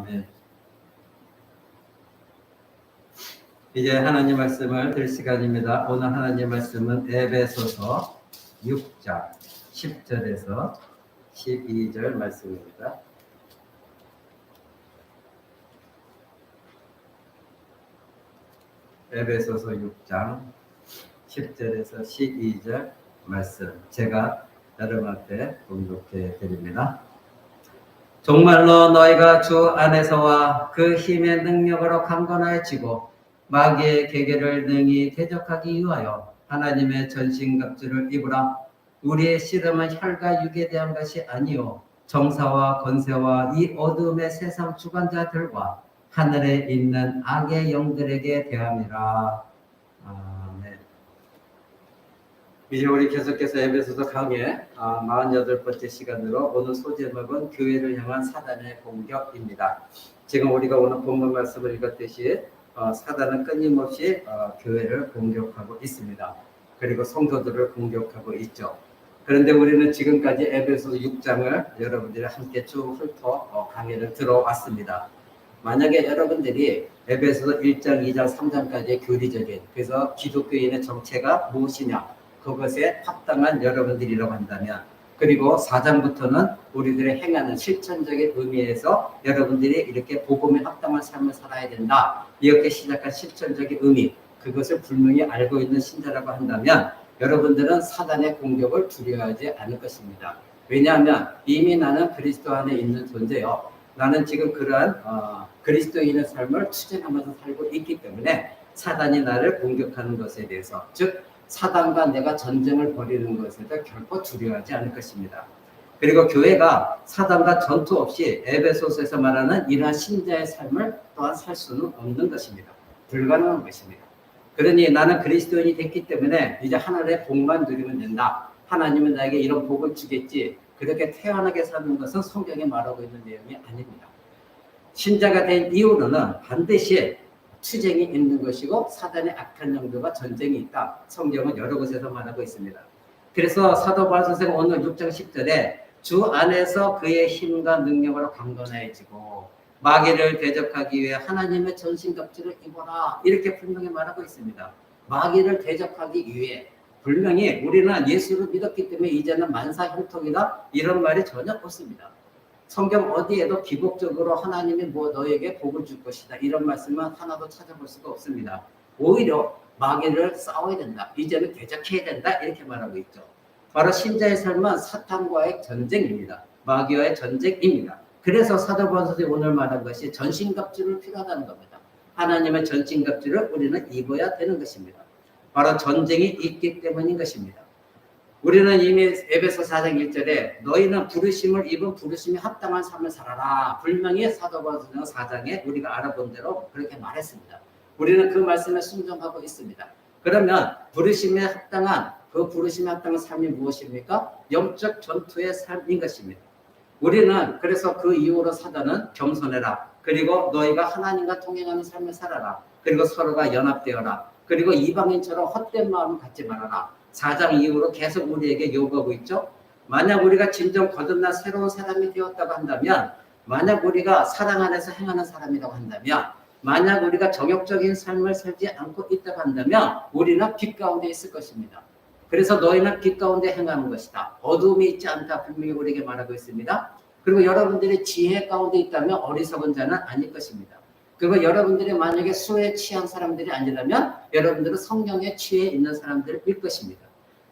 아멘. 이제 하나님 말씀을 들을 시간입니다. 오늘 하나님 말씀은 에베소서 6장 10절에서 12절 말씀입니다. 에베소서 6장 10절에서 12절 말씀 제가 여러분 앞에 봉독해 드립니다. 정말로 너희가 주 안에서와 그 힘의 능력으로 강건해지고 마귀의 계계를 능히 대적하기 위하여 하나님의 전신갑주를 입으라. 우리의 씨름은 혈과 육에 대한 것이 아니요 정사와 권세와 이 어둠의 세상 주관자들과 하늘에 있는 악의 영들에게 대함이라. 아멘. 이제 우리 계속해서 에베소서 강의 48번째 시간으로 오늘 소제목은 교회를 향한 사단의 공격입니다. 지금 우리가 오늘 본문 말씀을 읽었듯이 사단은 끊임없이 교회를 공격하고 있습니다. 그리고 성도들을 공격하고 있죠. 그런데 우리는 지금까지 에베소서 6장을 여러분들이 함께 쭉 훑어 강의를 들어왔습니다. 만약에 여러분들이 에베소서 1장, 2장, 3장까지의 교리적인, 그래서 기독교인의 정체가 무엇이냐, 그것에 합당한 여러분들이라고 한다면, 그리고 4장부터는 우리들의 행하는 실천적인 의미에서 여러분들이 이렇게 복음에 합당한 삶을 살아야 된다, 이렇게 시작한 실천적인 의미, 그것을 분명히 알고 있는 신자라고 한다면 여러분들은 사단의 공격을 두려워하지 않을 것입니다. 왜냐하면 이미 나는 그리스도 안에 있는 존재요. 나는 지금 그러한 그리스도인의 삶을 투쟁하면서 살고 있기 때문에 사단이 나를 공격하는 것에 대해서, 즉 사단과 내가 전쟁을 벌이는 것에 대해 결코 두려워하지 않을 것입니다. 그리고 교회가 사단과 전투 없이 에베소서에서 말하는 이러한 신자의 삶을 또한 살 수는 없는 것입니다. 불가능한 것입니다. 그러니 나는 그리스도인이 됐기 때문에 이제 하나님의 복만 누리면 된다. 하나님은 나에게 이런 복을 주겠지. 그렇게 태연하게 사는 것은 성경에 말하고 있는 내용이 아닙니다. 신자가 된 이후로는 반드시 투쟁이 있는 것이고 사단의 악한 영들과 전쟁이 있다. 성경은 여러 곳에서 말하고 있습니다. 그래서 사도 바울 선생은 오늘 6장 10절에 주 안에서 그의 힘과 능력으로 강건해지고 마귀를 대적하기 위해 하나님의 전신갑주를 입어라, 이렇게 분명히 말하고 있습니다. 마귀를 대적하기 위해, 분명히 우리는 예수를 믿었기 때문에 이제는 만사형통이다, 이런 말이 전혀 없습니다. 성경 어디에도 기복적으로 하나님이 너에게 복을 줄 것이다, 이런 말씀은 하나도 찾아볼 수가 없습니다. 오히려 마귀를 싸워야 된다, 이제는 대적해야 된다, 이렇게 말하고 있죠. 바로 신자의 삶은 사탄과의 전쟁입니다. 마귀와의 전쟁입니다. 그래서 사도 바울 선생이 오늘 말한 것이 전신갑주를 필요하다는 겁니다. 하나님의 전신갑주를 우리는 입어야 되는 것입니다. 바로 전쟁이 있기 때문인 것입니다. 우리는 이미 에베소 4장 1절에 너희는 부르심을 입은 부르심에 합당한 삶을 살아라, 분명히 사도 바울 선생 4장에 우리가 알아본 대로 그렇게 말했습니다. 우리는 그 말씀에 순종하고 있습니다. 그러면 부르심에 합당한 삶이 무엇입니까? 영적 전투의 삶인 것입니다. 우리는 그래서 그 이후로 사단은 겸손해라, 그리고 너희가 하나님과 동행하는 삶을 살아라, 그리고 서로가 연합되어라, 그리고 이방인처럼 헛된 마음을 갖지 말아라, 4장 이후로 계속 우리에게 요구하고 있죠. 만약 우리가 진정 거듭난 새로운 사람이 되었다고 한다면, 만약 우리가 사랑 안에서 행하는 사람이라고 한다면, 만약 우리가 정욕적인 삶을 살지 않고 있다고 한다면 우리는 빛 가운데 있을 것입니다. 그래서 너희는 빛 가운데 행하는 것이다, 어두움이 있지 않다, 분명히 우리에게 말하고 있습니다. 그리고 여러분들이 지혜 가운데 있다면 어리석은 자는 아닐 것입니다. 그리고 여러분들이 만약에 수에 취한 사람들이 아니라면 여러분들은 성령에 취해 있는 사람들일 것입니다.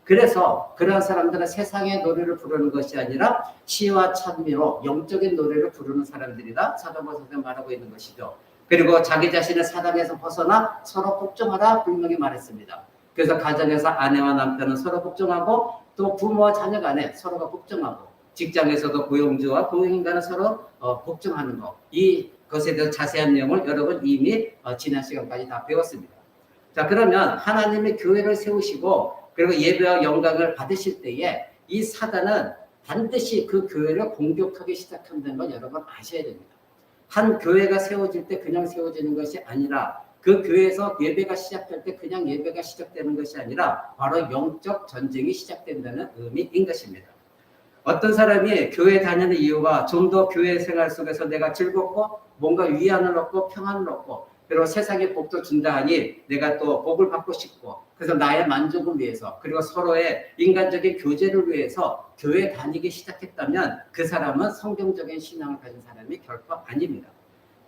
그래서 그런 사람들은 세상의 노래를 부르는 것이 아니라 시와 찬미로 영적인 노래를 부르는 사람들이다, 사도 바울 선생이 말하고 있는 것이죠. 그리고 자기 자신의 사랑에서 벗어나 서로 복종하라, 분명히 말했습니다. 그래서 가정에서 아내와 남편은 서로 복종하고, 또 부모와 자녀 간에 서로가 복종하고, 직장에서도 고용주와 고용인간은 서로 복종하는 것, 이것에 대해서 자세한 내용을 여러분 이미 지난 시간까지 다 배웠습니다. 자, 그러면 하나님의 교회를 세우시고 그리고 예배와 영광을 받으실 때에 이 사단은 반드시 그 교회를 공격하기 시작한다는 걸 여러분 아셔야 됩니다. 한 교회가 세워질 때 그냥 세워지는 것이 아니라, 그 교회에서 예배가 시작될 때 그냥 예배가 시작되는 것이 아니라 바로 영적 전쟁이 시작된다는 의미인 것입니다. 어떤 사람이 교회 다니는 이유가 좀 더 교회 생활 속에서 내가 즐겁고 뭔가 위안을 얻고 평안을 얻고 그리고 세상에 복도 준다 하니 내가 또 복을 받고 싶고 그래서 나의 만족을 위해서 그리고 서로의 인간적인 교제를 위해서 교회 다니기 시작했다면 그 사람은 성경적인 신앙을 가진 사람이 결코 아닙니다.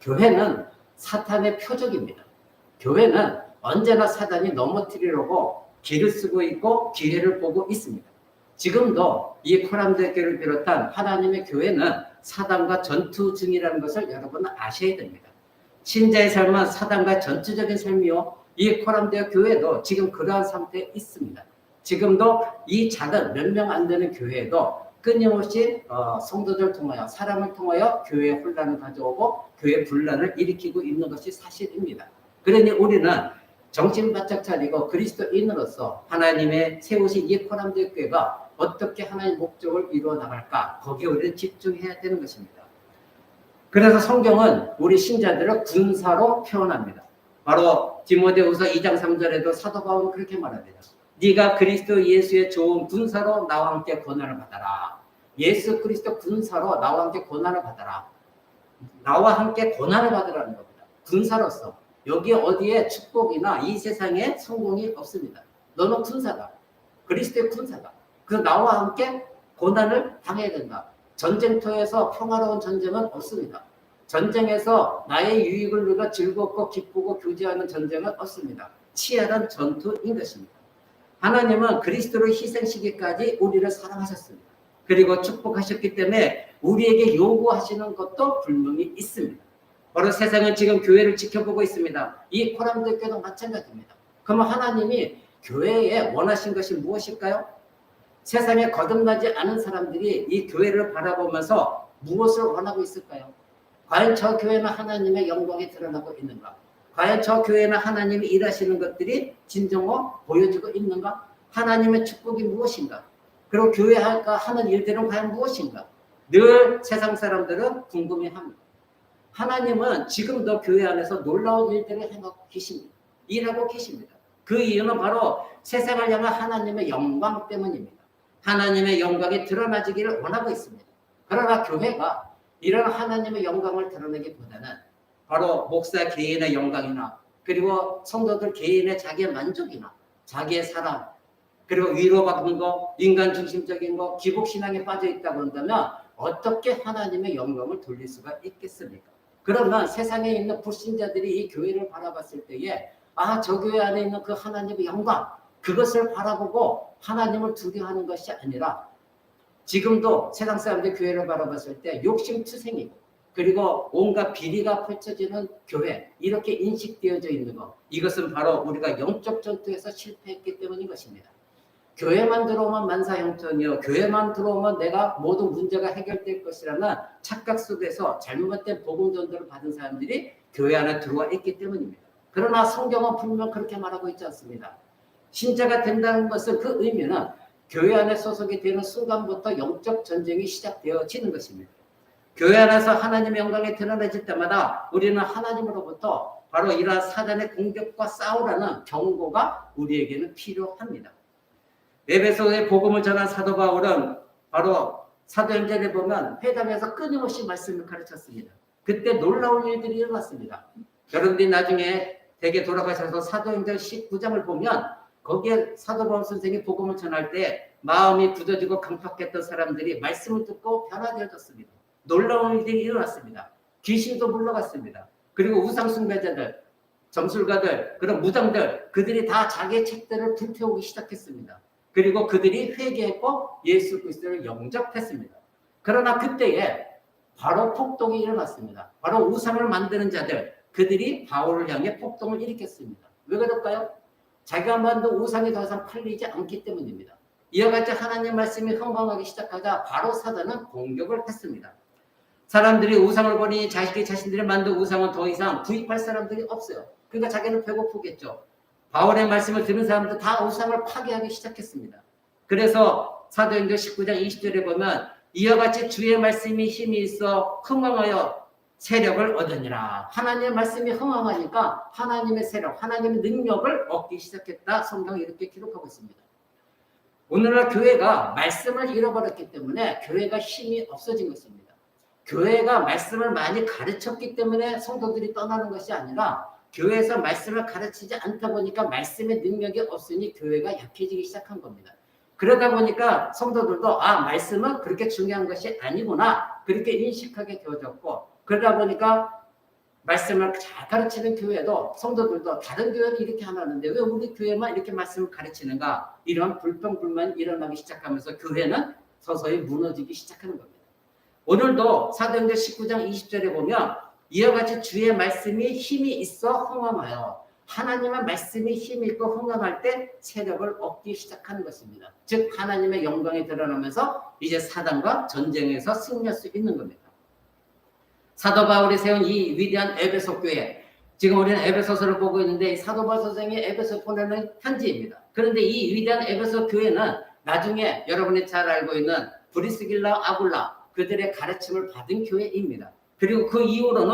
교회는 사탄의 표적입니다. 교회는 언제나 사단이 넘어뜨리려고 길을 쓰고 있고 기회를 보고 있습니다. 지금도 이 코람데 교회를 비롯한 하나님의 교회는 사단과 전투 중이라는 것을 여러분은 아셔야 됩니다. 신자의 삶은 사단과 전투적인 삶이요. 이 코람데 교회도 지금 그러한 상태에 있습니다. 지금도 이 작은 몇 명 안 되는 교회에도 끊임없이 성도들 통하여 사람을 통하여 교회 혼란을 가져오고 교회 분란을 일으키고 있는 것이 사실입니다. 그러니 우리는 정신 바짝 차리고 그리스도인으로서 하나님의 세우신 이 코람데 교회가 어떻게 하나님의 목적을 이루어 나갈까 거기에 우리는 집중해야 되는 것입니다. 그래서 성경은 우리 신자들을 군사로 표현합니다. 바로 디모데후서 2장 3절에도 사도 바울은 그렇게 말합니다. 네가 그리스도 예수의 좋은 군사로 나와 함께 고난을 받아라. 예수 그리스도 군사로 나와 함께 고난을 받아라. 나와 함께 고난을 받으라는 겁니다. 군사로서. 여기 어디에 축복이나 이 세상에 성공이 없습니다. 너는 군사다. 그리스도의 군사다. 그래서 나와 함께 고난을 당해야 된다. 전쟁터에서 평화로운 전쟁은 없습니다. 전쟁에서 나의 유익을 누가 즐겁고 기쁘고 교제하는 전쟁은 없습니다. 치열한 전투인 것입니다. 하나님은 그리스도를 희생시키기까지 우리를 사랑하셨습니다. 그리고 축복하셨기 때문에 우리에게 요구하시는 것도 분명히 있습니다. 바로 세상은 지금 교회를 지켜보고 있습니다. 이 코람데 교회도 마찬가지입니다. 그러면 하나님이 교회에 원하신 것이 무엇일까요? 세상에 거듭나지 않은 사람들이 이 교회를 바라보면서 무엇을 원하고 있을까요? 과연 저 교회는 하나님의 영광이 드러나고 있는가? 과연 저 교회는 하나님이 일하시는 것들이 진정으로 보여지고 있는가? 하나님의 축복이 무엇인가? 그리고 교회가 하는 일들은 과연 무엇인가? 늘 세상 사람들은 궁금해합니다. 하나님은 지금도 교회 안에서 놀라운 일들을 해놓고 계십니다. 일하고 계십니다. 그 이유는 바로 세상을 향한 하나님의 영광 때문입니다. 하나님의 영광이 드러나지기를 원하고 있습니다. 그러나 교회가 이런 하나님의 영광을 드러내기보다는 바로 목사 개인의 영광이나 그리고 성도들 개인의 자기의 만족이나 자기의 사랑 그리고 위로받는 거, 인간 중심적인 거, 기복신앙에 빠져 있다고 한다면 어떻게 하나님의 영광을 돌릴 수가 있겠습니까? 그러면 세상에 있는 불신자들이 이 교회를 바라봤을 때에 저 교회 안에 있는 그 하나님의 영광 그것을 바라보고 하나님을 두려워하는 것이 아니라 지금도 세상 사람들 교회를 바라봤을 때 욕심투생이고 그리고 온갖 비리가 펼쳐지는 교회 이렇게 인식되어져 있는 것 이것은 바로 우리가 영적 전투에서 실패했기 때문인 것입니다. 교회만 들어오면 만사형통이요. 교회만 들어오면 내가 모든 문제가 해결될 것이라는 착각 속에서 잘못된 복음 전도를 받은 사람들이 교회 안에 들어와 있기 때문입니다. 그러나 성경은 분명 그렇게 말하고 있지 않습니다. 신자가 된다는 것은 그 의미는 교회 안에 소속이 되는 순간부터 영적 전쟁이 시작되어지는 것입니다. 교회 안에서 하나님의 영광이 드러내질 때마다 우리는 하나님으로부터 바로 이러한 사단의 공격과 싸우라는 경고가 우리에게는 필요합니다. 에베소의 복음을 전한 사도 바울은 바로 사도행전에 보면 회당에서 끊임없이 말씀을 가르쳤습니다. 그때 놀라운 일들이 일어났습니다. 여러분들이 나중에 대개 돌아가셔서 사도행전 19장을 보면 거기에 사도 바울 선생이 복음을 전할 때 마음이 굳어지고 강팍했던 사람들이 말씀을 듣고 변화되어졌습니다. 놀라운 일들이 일어났습니다. 귀신도 물러갔습니다. 그리고 우상 숭배자들, 점술가들, 그런 무당들 그들이 다 자기의 책들을 불태우기 시작했습니다. 그리고 그들이 회개했고 예수 그리스도를 영접했습니다. 그러나 그때에 바로 폭동이 일어났습니다. 바로 우상을 만드는 자들 그들이 바울을 향해 폭동을 일으켰습니다. 왜 그럴까요? 자기가 만든 우상이 더 이상 팔리지 않기 때문입니다. 이와 같이 하나님 말씀이 흥망하기 시작하자 바로 사단은 공격을 했습니다. 사람들이 우상을 보니 자신들이 만든 우상은 더 이상 구입할 사람들이 없어요. 그러니까 자기는 배고프겠죠. 바울의 말씀을 들은 사람들 다 우상을 파괴하기 시작했습니다. 그래서 사도행전 19장 20절에 보면 이와 같이 주의 말씀이 힘이 있어 흥왕하여 세력을 얻으니라. 하나님의 말씀이 흥왕하니까 하나님의 세력, 하나님의 능력을 얻기 시작했다. 성경이 이렇게 기록하고 있습니다. 오늘날 교회가 말씀을 잃어버렸기 때문에 교회가 힘이 없어진 것입니다. 교회가 말씀을 많이 가르쳤기 때문에 성도들이 떠나는 것이 아니라 교회에서 말씀을 가르치지 않다 보니까 말씀의 능력이 없으니 교회가 약해지기 시작한 겁니다. 그러다 보니까 성도들도 말씀은 그렇게 중요한 것이 아니구나 그렇게 인식하게 되어졌고, 그러다 보니까 말씀을 잘 가르치는 교회도 성도들도 다른 교회는 이렇게 하는데 왜 우리 교회만 이렇게 말씀을 가르치는가, 이런 불평불만이 일어나기 시작하면서 교회는 서서히 무너지기 시작하는 겁니다. 오늘도 사도행전 19장 20절에 보면 이와 같이 주의 말씀이 힘이 있어 흥황하여, 하나님의 말씀이 힘이 있고 흥황할 때 세력을 얻기 시작하는 것입니다. 즉 하나님의 영광이 드러나면서 이제 사단과 전쟁에서 승리할 수 있는 겁니다. 사도 바울이 세운 이 위대한 에베소 교회, 지금 우리는 에베소서를 보고 있는데 이 사도 바울 선생이 에베소 보내는 편지입니다. 그런데 이 위대한 에베소 교회는 나중에 여러분이 잘 알고 있는 브리스길라 아굴라 그들의 가르침을 받은 교회입니다. 그리고 그 이후로는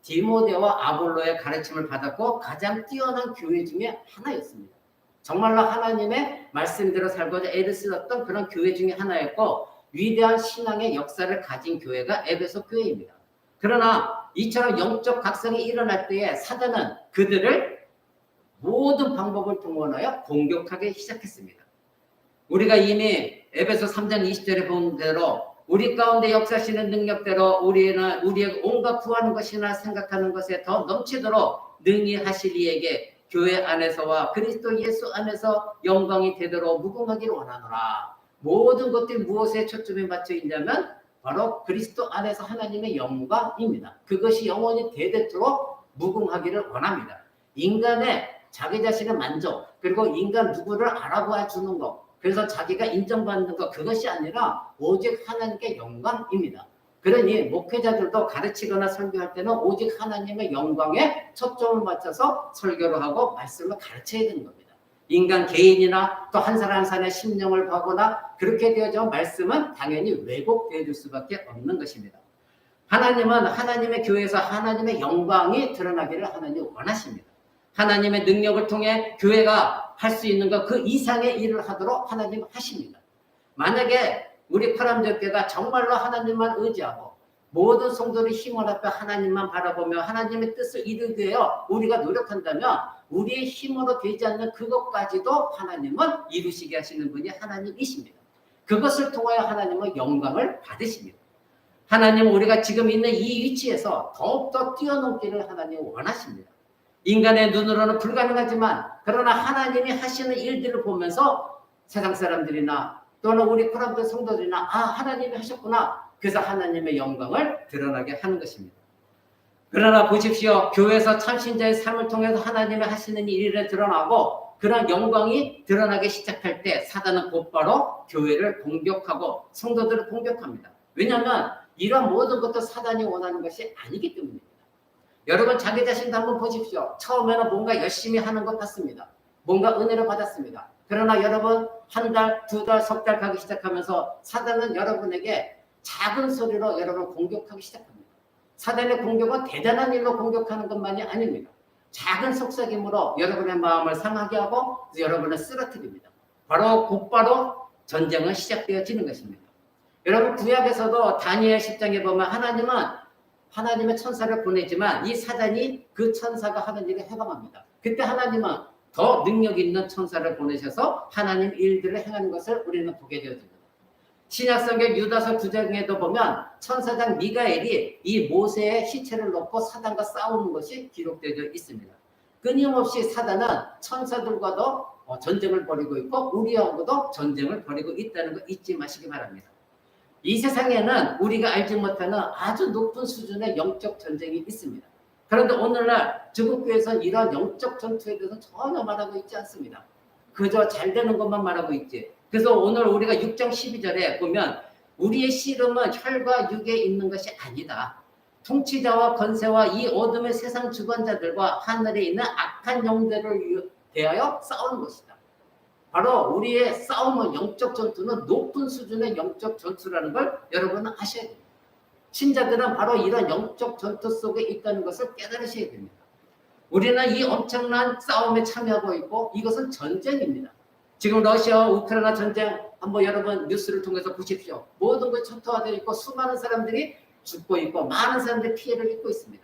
디모데와 아볼로의 가르침을 받았고 가장 뛰어난 교회 중에 하나였습니다. 정말로 하나님의 말씀대로 살고자 애를 쓰었던 그런 교회 중에 하나였고 위대한 신앙의 역사를 가진 교회가 에베소 교회입니다. 그러나 이처럼 영적 각성이 일어날 때에 사단은 그들을 모든 방법을 동원하여 공격하기 시작했습니다. 우리가 이미 에베소 3장 20절에 본 대로 우리 가운데 역사하시는 능력대로 우리의 온갖 구하는 것이나 생각하는 것에 더 넘치도록 능히 하실 이에게 교회 안에서와 그리스도 예수 안에서 영광이 되도록 무궁하기를 원하노라. 모든 것들이 무엇에 초점이 맞춰 있냐면 바로 그리스도 안에서 하나님의 영광입니다. 그것이 영원히 대대토록 무궁하기를 원합니다. 인간의 자기 자신의 만족, 그리고 인간 누구를 알아봐 주는 것, 그래서 자기가 인정받는 것, 그것이 아니라 오직 하나님께 영광입니다. 그러니 목회자들도 가르치거나 설교할 때는 오직 하나님의 영광에 초점을 맞춰서 설교를 하고 말씀을 가르쳐야 되는 겁니다. 인간 개인이나 또 한 사람 한 사람의 심령을 봐거나 그렇게 되어져 말씀은 당연히 왜곡되어 줄 수밖에 없는 것입니다. 하나님은 하나님의 교회에서 하나님의 영광이 드러나기를 하나님 원하십니다. 하나님의 능력을 통해 교회가 할 수 있는 것 그 이상의 일을 하도록 하나님 하십니다. 만약에 우리 파람교회가 정말로 하나님만 의지하고 모든 성도들의 힘을 합해 하나님만 바라보며 하나님의 뜻을 이루기 위하여 우리가 노력한다면 우리의 힘으로 되지 않는 그것까지도 하나님은 이루시게 하시는 분이 하나님이십니다. 그것을 통하여 하나님은 영광을 받으십니다. 하나님은 우리가 지금 있는 이 위치에서 더욱더 뛰어넘기를 하나님 원하십니다. 인간의 눈으로는 불가능하지만 그러나 하나님이 하시는 일들을 보면서 세상 사람들이나 또는 우리 코람교 성도들이나 하나님이 하셨구나. 그래서 하나님의 영광을 드러나게 하는 것입니다. 그러나 보십시오. 교회에서 참신자의 삶을 통해서 하나님이 하시는 일이 드러나고 그런 영광이 드러나기 시작할 때 사단은 곧바로 교회를 공격하고 성도들을 공격합니다. 왜냐하면 이런 모든 것도 사단이 원하는 것이 아니기 때문입니다. 여러분 자기 자신도 한번 보십시오. 처음에는 뭔가 열심히 하는 것 같습니다. 뭔가 은혜를 받았습니다. 그러나 여러분 한 달, 두 달, 석 달 가기 시작하면서 사단은 여러분에게 작은 소리로 여러분을 공격하기 시작합니다. 사단의 공격은 대단한 일로 공격하는 것만이 아닙니다. 작은 속삭임으로 여러분의 마음을 상하게 하고 여러분을 쓰러뜨립니다. 곧바로 전쟁은 시작되어지는 것입니다. 여러분 구약에서도 다니엘 10장에 보면 하나님은 하나님의 천사를 보내지만 이 사단이 그 천사가 하는 일에 해방합니다. 그때 하나님은 더 능력 있는 천사를 보내셔서 하나님 일들을 행하는 것을 우리는 보게 되어집니다. 신약성경 유다서 9장에도 보면 천사장 미가엘이 이 모세의 시체를 놓고 사단과 싸우는 것이 기록되어 있습니다. 끊임없이 사단은 천사들과도 전쟁을 벌이고 있고 우리하고도 전쟁을 벌이고 있다는 거 잊지 마시기 바랍니다. 이 세상에는 우리가 알지 못하는 아주 높은 수준의 영적 전쟁이 있습니다. 그런데 오늘날 중국교회에서는 이런 영적 전투에 대해서 전혀 말하고 있지 않습니다. 그저 잘 되는 것만 말하고 있지. 그래서 오늘 우리가 6장 12절에 보면 우리의 씨름은 혈과 육에 있는 것이 아니다. 통치자와 권세와 이 어둠의 세상 주관자들과 하늘에 있는 악한 영들을 대하여 싸우는 것이다. 바로 우리의 싸움은 영적 전투는 높은 수준의 영적 전투라는 걸 여러분은 아셔야 됩니다. 신자들은 바로 이런 영적 전투 속에 있다는 것을 깨달으셔야 됩니다. 우리는 이 엄청난 싸움에 참여하고 있고 이것은 전쟁입니다. 지금 러시아와 우크라이나 전쟁 한번 여러분 뉴스를 통해서 보십시오. 모든 것이 초토화되어 있고 수많은 사람들이 죽고 있고 많은 사람들이 피해를 입고 있습니다.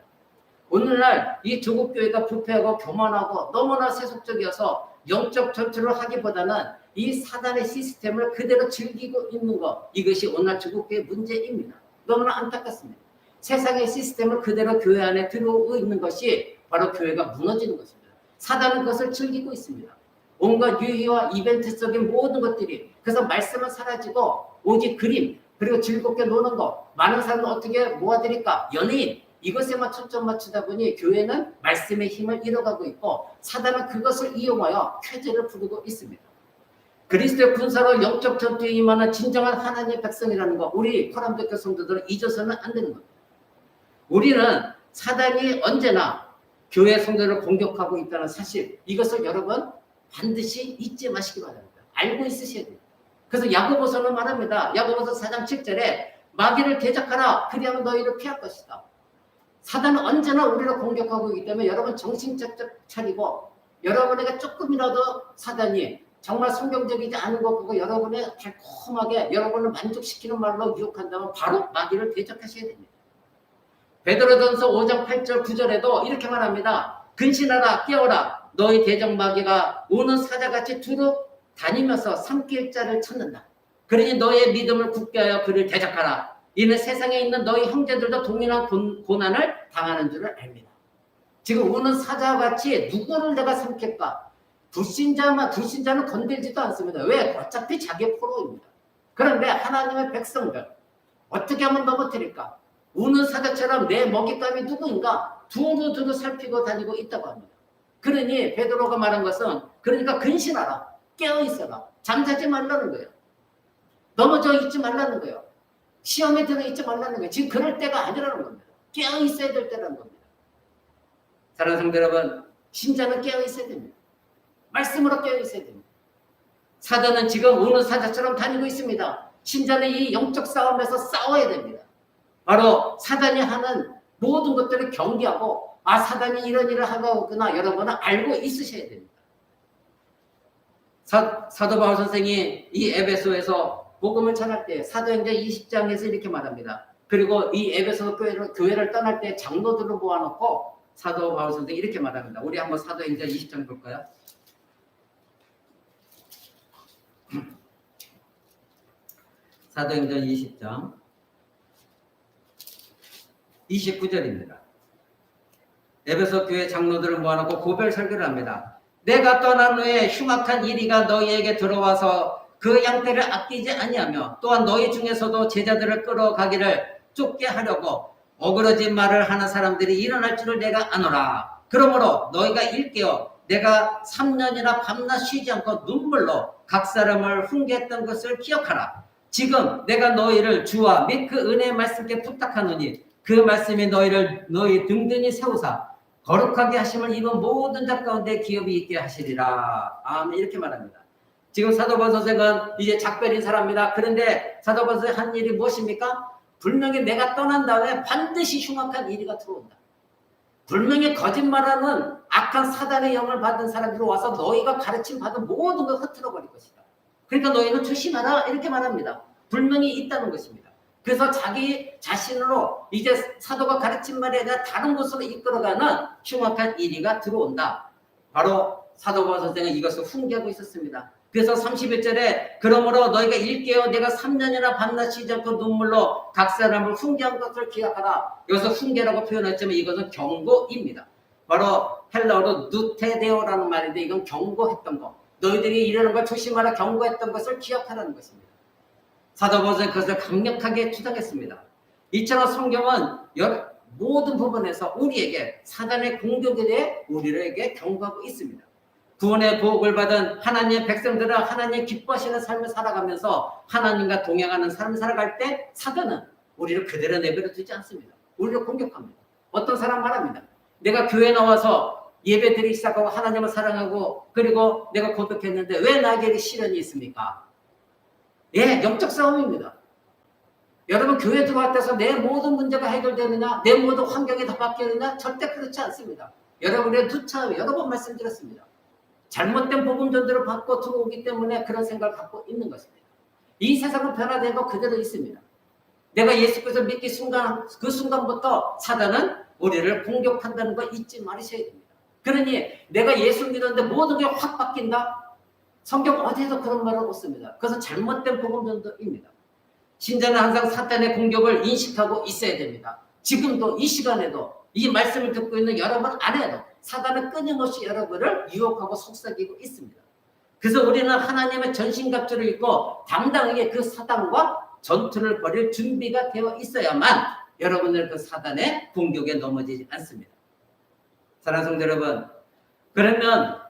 오늘날 이 조국 교회가 부패하고 교만하고 너무나 세속적이어서 영적 전투를 하기보다는 이 사단의 시스템을 그대로 즐기고 있는 것, 이것이 오늘날 조국 교회의 문제입니다. 너무나 안타깝습니다. 세상의 시스템을 그대로 교회 안에 들어오고 있는 것이 바로 교회가 무너지는 것입니다. 사단은 그것을 즐기고 있습니다. 온갖 유희와 이벤트적인 모든 것들이, 그래서 말씀은 사라지고 오직 그림, 그리고 즐겁게 노는 거, 많은 사람들 어떻게 모아드릴까, 연예인, 이것에만 초점 맞추다 보니 교회는 말씀의 힘을 잃어가고 있고 사단은 그것을 이용하여 쾌재를 부르고 있습니다. 그리스도의 군사로 영적 전투에 임하는 진정한 하나님의 백성이라는 거, 우리 코람대교 성도들은 잊어서는 안 되는 겁니다. 우리는 사단이 언제나 교회 성도를 공격하고 있다는 사실, 이것을 여러분 반드시 잊지 마시기 바랍니다. 알고 있으셔야 됩니다. 그래서 야고보서는 말합니다. 야고보서 4장 7절에 마귀를 대적하라, 그리하면 너희를 피할 것이다. 사단은 언제나 우리를 공격하고 있기 때문에 여러분 정신 차리고, 여러분에게 조금이라도 사단이 정말 성경적이지 않은 거 보고 여러분의 달콤하게 여러분을 만족시키는 말로 유혹한다면 바로 마귀를 대적하셔야 됩니다. 베드로전서 5장 8절 9절에도 이렇게 말합니다. 근신하라, 깨어라, 너희 대적 마귀가 우는 사자같이 두루 다니면서 삼킬 자를 찾는다. 그러니 너의 믿음을 굳게 하여 그를 대적하라. 이는 세상에 있는 너희 형제들도 동일한 고난을 당하는 줄을 압니다. 지금 우는 사자같이 누구를 내가 삼킬까? 불신자는 건들지도 않습니다. 왜? 어차피 자기의 포로입니다. 그런데 하나님의 백성들 어떻게 하면 넘어뜨릴까? 우는 사자처럼 내 먹잇감이 누구인가? 두루두루 살피고 다니고 있다고 합니다. 그러니 베드로가 말한 것은, 그러니까 근신하라, 깨어있어라, 잠자지 말라는 거예요. 넘어져 있지 말라는 거예요. 시험에 들어있지 말라는 거예요. 지금 그럴 때가 아니라는 겁니다. 깨어있어야 될 때라는 겁니다. 사랑하는 성도 여러분, 신자는 깨어있어야 됩니다. 말씀으로 깨어있어야 됩니다. 사단은 지금 우는 사자처럼 다니고 있습니다. 신자는 이 영적 싸움에서 싸워야 됩니다. 바로 사단이 하는 모든 것들을 경계하고, 아, 사단이 이런 일을 하고 있구나, 여러분은 알고 있으셔야 됩니다. 사도 바울 선생이 이 에베소에서 복음을 전할 때 사도행전 20장에서 이렇게 말합니다. 그리고 이 에베소 교회를 떠날 때 장로들을 모아놓고 사도 바울 선생이 이렇게 말합니다. 우리 한번 사도행전 20장 볼까요? 사도행전 20장 29절입니다. 에베소 교회 장로들을 모아놓고 고별 설교를 합니다. 내가 떠난 후에 흉악한 이리가 너희에게 들어와서 그 양떼를 아끼지 아니하며 또한 너희 중에서도 제자들을 끌어가기를 쫓게 하려고 어그러진 말을 하는 사람들이 일어날 줄을 내가 아노라. 그러므로 너희가 일깨어 내가 3년이나 밤낮 쉬지 않고 눈물로 각 사람을 훈계했던 것을 기억하라. 지금 내가 너희를 주와 및 그 은혜의 말씀께 부탁하노니 그 말씀이 너희 등등히 세우사 거룩하게 하심을 입은 모든 자 가운데 기업이 있게 하시리라. 아멘. 이렇게 말합니다. 지금 사도바울 선생은 이제 작별인 사람입니다. 그런데 사도바울 선생 한 일이 무엇입니까? 분명히 내가 떠난 다음에 반드시 흉악한 일이가 들어온다. 분명히 거짓말하는 악한 사단의 영을 받은 사람들이 와서 너희가 가르침 받은 모든 걸 흐트러 버릴 것이다. 그러니까 너희는 조심하라, 이렇게 말합니다. 분명히 있다는 것입니다. 그래서 자기 자신으로 이제 사도가 가르친 말에 대한 다른 곳으로 이끌어가는 흉악한 일이가 들어온다. 바로 사도바울 선생은 이것을 훈계하고 있었습니다. 그래서 31절에 그러므로 너희가 일깨어 내가 3년이나 밤낮 쉬지 않고 눈물로 각 사람을 훈계한 것을 기억하라. 여기서 훈계라고 표현했지만 이것은 경고입니다. 바로 헬라어로 누테데오라는 말인데 이건 경고했던 것. 너희들이 이러는 걸 조심하라, 경고했던 것을 기억하라는 것입니다. 사도바울은 그것을 강력하게 주장했습니다. 이처럼 성경은 모든 부분에서 우리에게 사단의 공격에 대해 우리에게 경고하고 있습니다. 구원의 보복을 받은 하나님의 백성들은 하나님 기뻐하시는 삶을 살아가면서 하나님과 동행하는 삶을 살아갈 때 사단은 우리를 그대로 내버려 두지 않습니다. 우리를 공격합니다. 어떤 사람 말합니다. 내가 교회 나와서 예배 드리기 시작하고 하나님을 사랑하고 그리고 내가 고백했는데 왜 나에게 시련이 있습니까? 예, 영적 싸움입니다. 여러분 교회 들어왔다고 해서 내 모든 문제가 해결되느냐, 내 모든 환경이 다 바뀌느냐? 절대 그렇지 않습니다. 여러분의 누차 여러 번 말씀드렸습니다. 잘못된 복음 전도를 받고 들어오기 때문에 그런 생각을 갖고 있는 것입니다. 이 세상은 변화된 거 그대로 있습니다. 내가 예수 그리스도 믿기 순간 그 순간부터 사단은 우리를 공격한다는 거 잊지 말으셔야 됩니다. 그러니 내가 예수 믿었는데 모든 게 확 바뀐다? 성경 어디에도 그런 말은 없습니다. 그것은 잘못된 복음 전도입니다. 신자는 항상 사탄의 공격을 인식하고 있어야 됩니다. 지금도 이 시간에도 이 말씀을 듣고 있는 여러분 안에도 사단은 끊임없이 여러분을 유혹하고 속삭이고 있습니다. 그래서 우리는 하나님의 전신갑주를 입고 당당하게 그 사단과 전투를 벌일 준비가 되어 있어야만 여러분들 그 사단의 공격에 넘어지지 않습니다. 사랑하는 성도 여러분, 그러면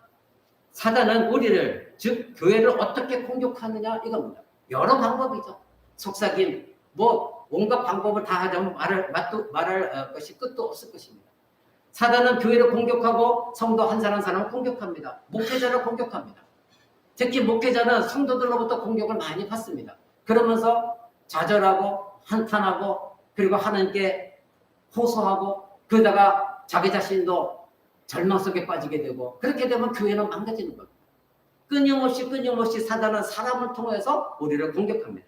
사단은 우리를, 즉 교회를 어떻게 공격하느냐 이겁니다. 여러 방법이죠. 속삭임, 온갖 방법을 다 하자면 말할 것이 끝도 없을 것입니다. 사단은 교회를 공격하고 성도 한 사람을 공격합니다. 목회자를 공격합니다. 특히 목회자는 성도들로부터 공격을 많이 받습니다. 그러면서 좌절하고 한탄하고 그리고 하나님께 호소하고 그러다가 자기 자신도 절망 속에 빠지게 되고 그렇게 되면 교회는 망가지는 겁니다. 끊임없이 사단은 사람을 통해서 우리를 공격합니다.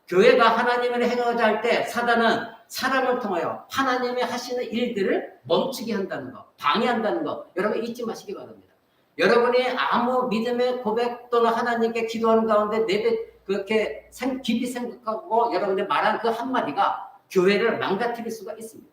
교회가 하나님을 행하고자 할 때 사단은 사람을 통하여 하나님이 하시는 일들을 멈추게 한다는 것, 방해한다는 것 여러분 잊지 마시기 바랍니다. 여러분이 아무 믿음의 고백 또는 하나님께 기도하는 가운데 그렇게 깊이 생각하고 여러분이 말한 그 한마디가 교회를 망가뜨릴 수가 있습니다.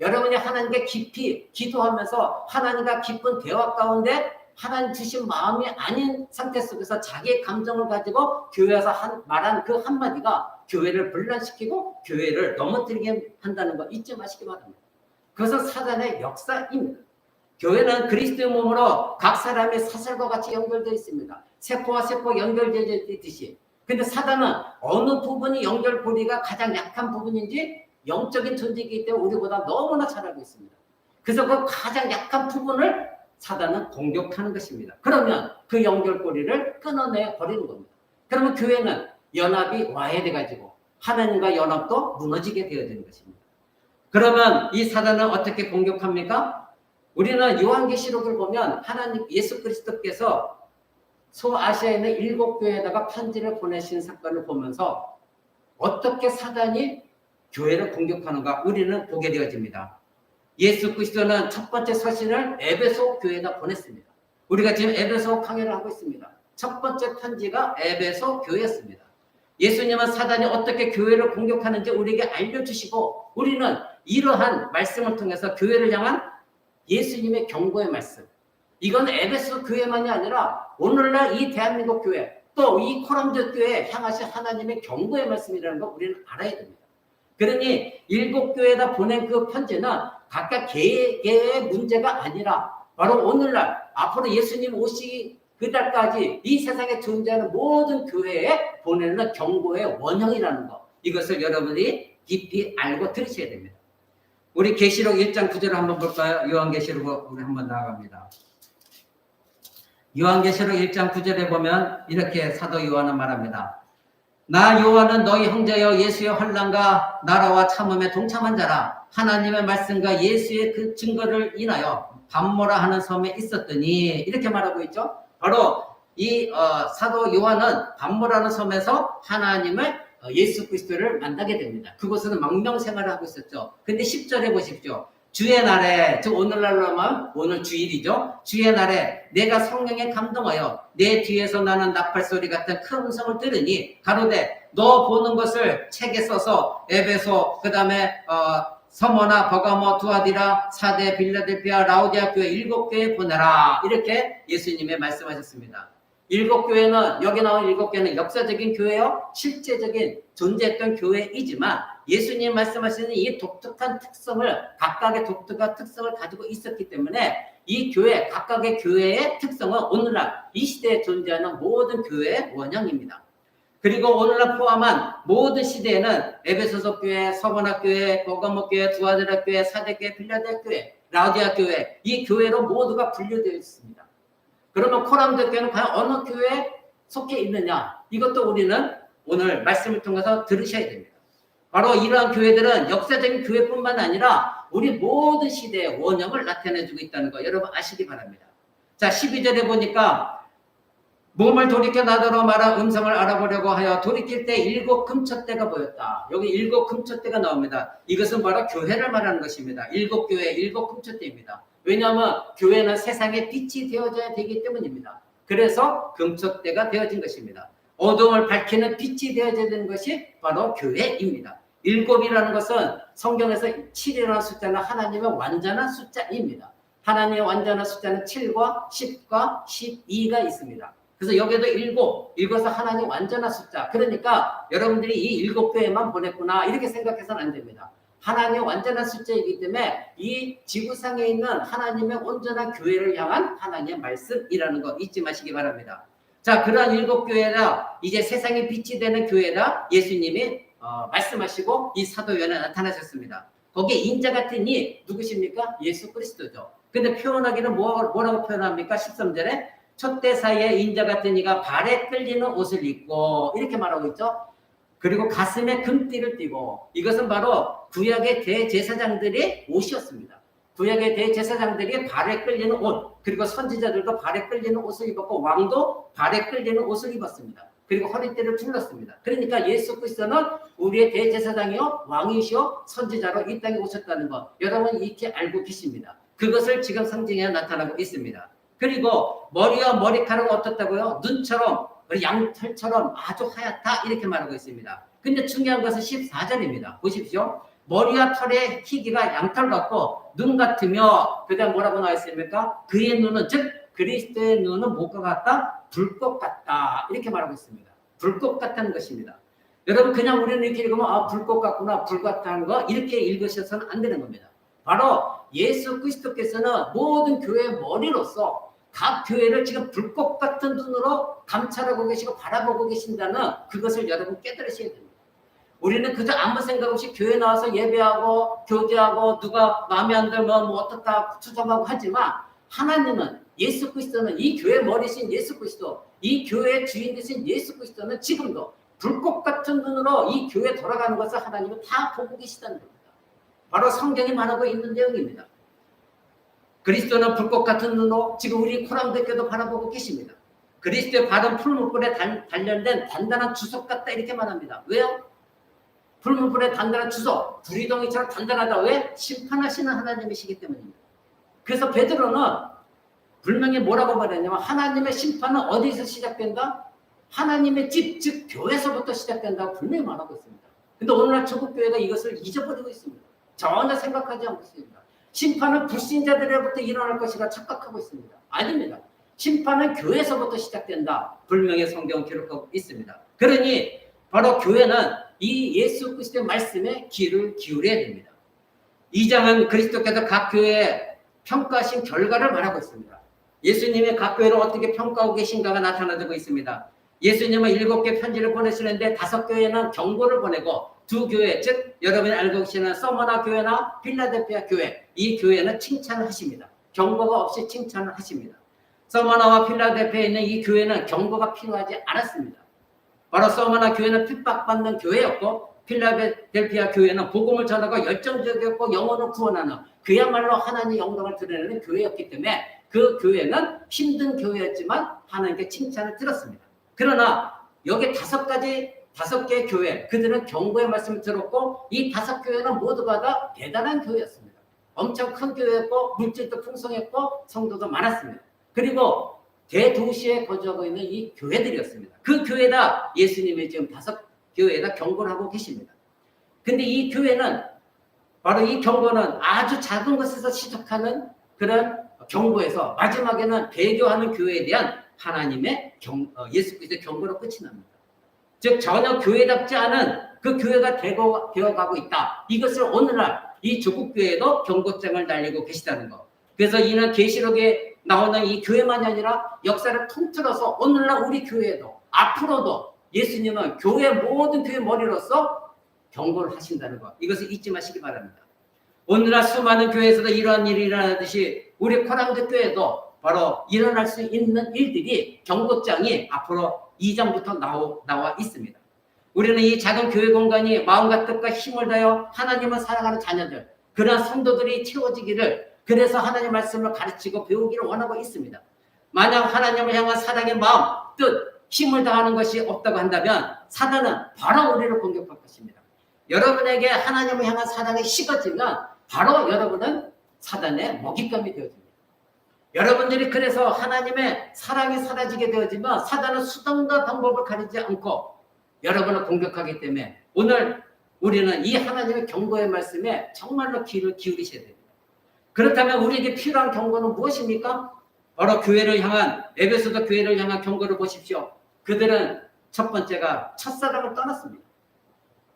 여러분이 하나님께 깊이 기도하면서 하나님과 깊은 대화 가운데 하나님 주신 마음이 아닌 상태 속에서 자기의 감정을 가지고 교회에서 말한 그 한마디가 교회를 분란시키고 교회를 넘어뜨리게 한다는 거 잊지 마시기 바랍니다. 그것은 사단의 역사입니다. 교회는 그리스도의 몸으로 각 사람의 사슬과 같이 연결되어 있습니다. 세포와 세포 연결되어 있듯이. 근데 사단은 어느 부분이 연결고리가 가장 약한 부분인지 영적인 존재이기 때문에 우리보다 너무나 잘 알고 있습니다. 그래서 그 가장 약한 부분을 사단은 공격하는 것입니다. 그러면 그 연결고리를 끊어내 버리는 겁니다. 그러면 교회는 연합이 와야 돼가지고 하나님과 연합도 무너지게 되어야 되는 것입니다. 그러면 이 사단은 어떻게 공격합니까? 우리는 요한계시록을 보면 하나님 예수 그리스도께서 소아시아에 있는 7교회에다가 편지를 보내신 사건을 보면서 어떻게 사단이 교회를 공격하는가 우리는 보게 되어집니다. 예수 그리스도는 첫 번째 서신을 에베소 교회에다 보냈습니다. 우리가 지금 에베소 강해를 하고 있습니다. 첫 번째 편지가 에베소 교회였습니다. 예수님은 사단이 어떻게 교회를 공격하는지 우리에게 알려주시고 우리는 이러한 말씀을 통해서 교회를 향한 예수님의 경고의 말씀, 이건 에베소 교회만이 아니라 오늘날 이 대한민국 교회 또 이 코람드 교회에 향하신 하나님의 경고의 말씀이라는 걸 우리는 알아야 됩니다. 그러니 7교회에다 보낸 그 편지는 각각 개의 문제가 아니라 바로 오늘날 앞으로 예수님 오시기 그날까지 이 세상에 존재하는 모든 교회에 보내는 경고의 원형이라는 것, 이것을 여러분이 깊이 알고 들으셔야 됩니다. 우리 계시록 1장 9절을 한번 볼까요? 요한계시록 우리 한번 나아갑니다. 요한계시록 1장 9절에 보면 이렇게 사도 요한은 말합니다. 나 요한은 너희 형제여 예수의 환난과 나라와 참음에 동참한 자라. 하나님의 말씀과 예수의 그 증거를 인하여 밤모라 하는 섬에 있었더니 이렇게 말하고 있죠. 바로 이 사도 요한은 밤모라는 섬에서 하나님을 예수 그리스도를 만나게 됩니다. 그곳에서 망명생활을 하고 있었죠. 근데 10절에 보십시오. 주의 날에, 즉 오늘날로 하면 오늘 주일이죠. 주의 날에 내가 성령에 감동하여 내 뒤에서 나는 나팔소리 같은 큰 음성을 들으니 가로되 너 보는 것을 책에 써서 에베소 그 다음에 서머나 버가모 두아디라 사데 빌라델피아 라우디아 교회 7교회에 보내라. 이렇게 예수님이 말씀하셨습니다. 7교회는 여기 나온 7교회는 역사적인 교회요 실제적인 존재했던 교회이지만 예수님 말씀하시는 이 독특한 특성을 각각의 독특한 특성을 가지고 있었기 때문에 이 교회 각각의 교회의 특성은 오늘날 이 시대에 존재하는 모든 교회의 원형입니다. 그리고 오늘날 포함한 모든 시대에는 에베소서 교회, 서머나 교회, 버가모 교회, 두아디라 교회, 사대 교회, 빌라델 교회, 라우디아 교회 이 교회로 모두가 분류되어 있습니다. 그러면 코람드 교회는 과연 어느 교회에 속해 있느냐? 이것도 우리는 오늘 말씀을 통해서 들으셔야 됩니다. 바로 이러한 교회들은 역사적인 교회뿐만 아니라 우리 모든 시대의 원형을 나타내주고 있다는 거 여러분 아시기 바랍니다. 자, 12절에 보니까 몸을 돌이켜 나더러 말한 음성을 알아보려고 하여 돌이킬 때 7 금초대가 보였다. 여기 7 금초대가 나옵니다. 이것은 바로 교회를 말하는 것입니다. 7교회, 7 금초대입니다. 왜냐하면 교회는 세상에 빛이 되어져야 되기 때문입니다. 그래서 금초대가 되어진 것입니다. 어둠을 밝히는 빛이 되어져야 되는 것이 바로 교회입니다. 7이라는 것은 성경에서 7이라는 숫자는 하나님의 완전한 숫자입니다. 하나님의 완전한 숫자는 7과 10과 12가 있습니다. 그래서 여기도 7, 이것은 하나님의 완전한 숫자. 그러니까 여러분들이 이 7교회만 보냈구나 이렇게 생각해서는 안 됩니다. 하나님의 완전한 숫자이기 때문에 이 지구상에 있는 하나님의 온전한 교회를 향한 하나님의 말씀이라는 거 잊지 마시기 바랍니다. 자, 그러한 7교회라 이제 세상에 빛이 되는 교회라 예수님이 말씀하시고 이 사도 요한에 나타나셨습니다. 거기에 인자 같은 이 누구십니까? 예수 그리스도죠. 근데 표현하기는 뭐라고 표현합니까? 13절에 촛대 사이에 인자 같은 이가 발에 끌리는 옷을 입고 이렇게 말하고 있죠. 그리고 가슴에 금띠를 띠고 이것은 바로 구약의 대제사장들의 옷이었습니다. 구약의 대제사장들이 발에 끌리는 옷, 그리고 선지자들도 발에 끌리는 옷을 입었고 왕도 발에 끌리는 옷을 입었습니다. 그리고 허리띠를 둘렀습니다. 그러니까 예수 그리스도는 우리의 대제사장이요 왕이시요 선지자로 이 땅에 오셨다는 것 여러분 이렇게 알고 계십니다. 그것을 지금 상징에 나타나고 있습니다. 그리고 머리와 머리카락은 어떻다고요? 눈처럼 양털처럼 아주 하얗다 이렇게 말하고 있습니다. 근데 중요한 것은 14절입니다. 보십시오. 머리와 털의 희기가 양털 같고 눈 같으며 그 다음 뭐라고 나와 있습니까? 그의 눈은 즉 그리스도의 눈은 뭐가 같다? 불꽃 같다 이렇게 말하고 있습니다. 불꽃 같다는 것입니다. 여러분 그냥 우리는 이렇게 읽으면 아 불꽃 같구나 불 같다는 거 이렇게 읽으셔서는 안 되는 겁니다. 바로 예수 그리스도께서는 모든 교회의 머리로서 각 교회를 지금 불꽃 같은 눈으로 감찰하고 계시고 바라보고 계신다는 그것을 여러분 깨달으셔야 됩니다. 우리는 그저 아무 생각 없이 교회 나와서 예배하고 교제하고 누가 마음에 안 들면 뭐 어떻다 추정하고 하지만 하나님은 예수 그리스도는 이 교회 머리신 예수 그리스도 이 교회의 주인 되신 예수 그리스도는 지금도 불꽃 같은 눈으로 이 교회 돌아가는 것을 하나님은 다 보고 계시다는 겁니다. 바로 성경이 말하고 있는 내용입니다. 그리스도는 불꽃 같은 눈으로 지금 우리 코랑대교도 바라보고 계십니다. 그리스도의 발은 풀무불에 단련된 단단한 주석 같다 이렇게 말합니다. 왜요? 풀무불의 단단한 주석, 두리덩이처럼 단단하다. 왜? 심판하시는 하나님이시기 때문입니다. 그래서 베드로는 분명히 뭐라고 말했냐면 하나님의 심판은 어디서 시작된다? 하나님의 집, 즉 교회에서부터 시작된다고 분명히 말하고 있습니다. 근데 오늘날 조국교회가 이것을 잊어버리고 있습니다. 전혀 생각하지 않고 있습니다. 심판은 불신자들로부터 일어날 것이라 착각하고 있습니다. 아닙니다. 심판은 교회에서부터 시작된다. 분명히 성경은 기록하고 있습니다. 그러니 바로 교회는 이 예수 그리스도의 말씀에 귀를 기울여야 됩니다. 2장은 그리스도께서 각 교회에 평가하신 결과를 말하고 있습니다. 예수님의 각 교회를 어떻게 평가하고 계신가가 나타나고 있습니다. 예수님은 7개 편지를 보내시는데 5교회는 경고를 보내고 2교회, 즉 여러분이 알고 계시는 서머나 교회나 필라델피아 교회, 이 교회는 칭찬을 하십니다. 경고가 없이 칭찬을 하십니다. 서머나와 필라델피아에 있는 이 교회는 경고가 필요하지 않았습니다. 바로 서머나 교회는 핍박받는 교회였고 필라델피아 교회는 복음을 전하고 열정적이었고 영혼을 구원하는 그야말로 하나님의 영광을 드러내는 교회였기 때문에 그 교회는 힘든 교회였지만 하나님께 칭찬을 들었습니다. 그러나 여기 5개의 교회, 그들은 경고의 말씀을 들었고 이 5교회는 모두가 다 대단한 교회였습니다. 엄청 큰 교회였고 물질도 풍성했고 성도도 많았습니다. 그리고 대도시에 거주하고 있는 이 교회들이었습니다. 그 교회다 예수님이 지금 5교회에다 경고를 하고 계십니다. 근데 이 교회는 바로 이 경고는 아주 작은 것에서 시작하는 그런 경고에서 마지막에는 배교하는 교회에 대한 하나님의 예수 그리스도의 경고로 끝이 납니다. 즉 전혀 교회답지 않은 그 교회가 되어가고 있다. 이것을 오늘날 이 조국교회도 경고장을 날리고 계시다는 것. 그래서 이는 계시록에 나오는 이 교회만이 아니라 역사를 통틀어서 오늘날 우리 교회도 앞으로도 예수님은 모든 교회 머리로서 경고를 하신다는 것. 이것을 잊지 마시기 바랍니다. 오늘날 수많은 교회에서도 이러한 일이 일어나듯이 우리 코랑드 교회도 바로 일어날 수 있는 일들이 경고장이 앞으로 2장부터 나와 있습니다. 우리는 이 작은 교회 공간이 마음과 뜻과 힘을 다하여 하나님을 사랑하는 자녀들, 그러한 성도들이 채워지기를, 그래서 하나님 말씀을 가르치고 배우기를 원하고 있습니다. 만약 하나님을 향한 사랑의 마음, 뜻, 힘을 다하는 것이 없다고 한다면 사단은 바로 우리를 공격할 것입니다. 여러분에게 하나님을 향한 사랑이 식어지면 바로 여러분은 사단의 먹잇감이 되어집니다. 여러분들이 그래서 하나님의 사랑이 사라지게 되어지면 사단은 수단과 방법을 가리지 않고 여러분을 공격하기 때문에 오늘 우리는 이 하나님의 경고의 말씀에 정말로 귀를 기울이셔야 됩니다. 그렇다면 우리에게 필요한 경고는 무엇입니까? 바로 교회를 향한, 에베소서 교회를 향한 경고를 보십시오. 그들은 첫 번째가 첫사랑을 떠났습니다.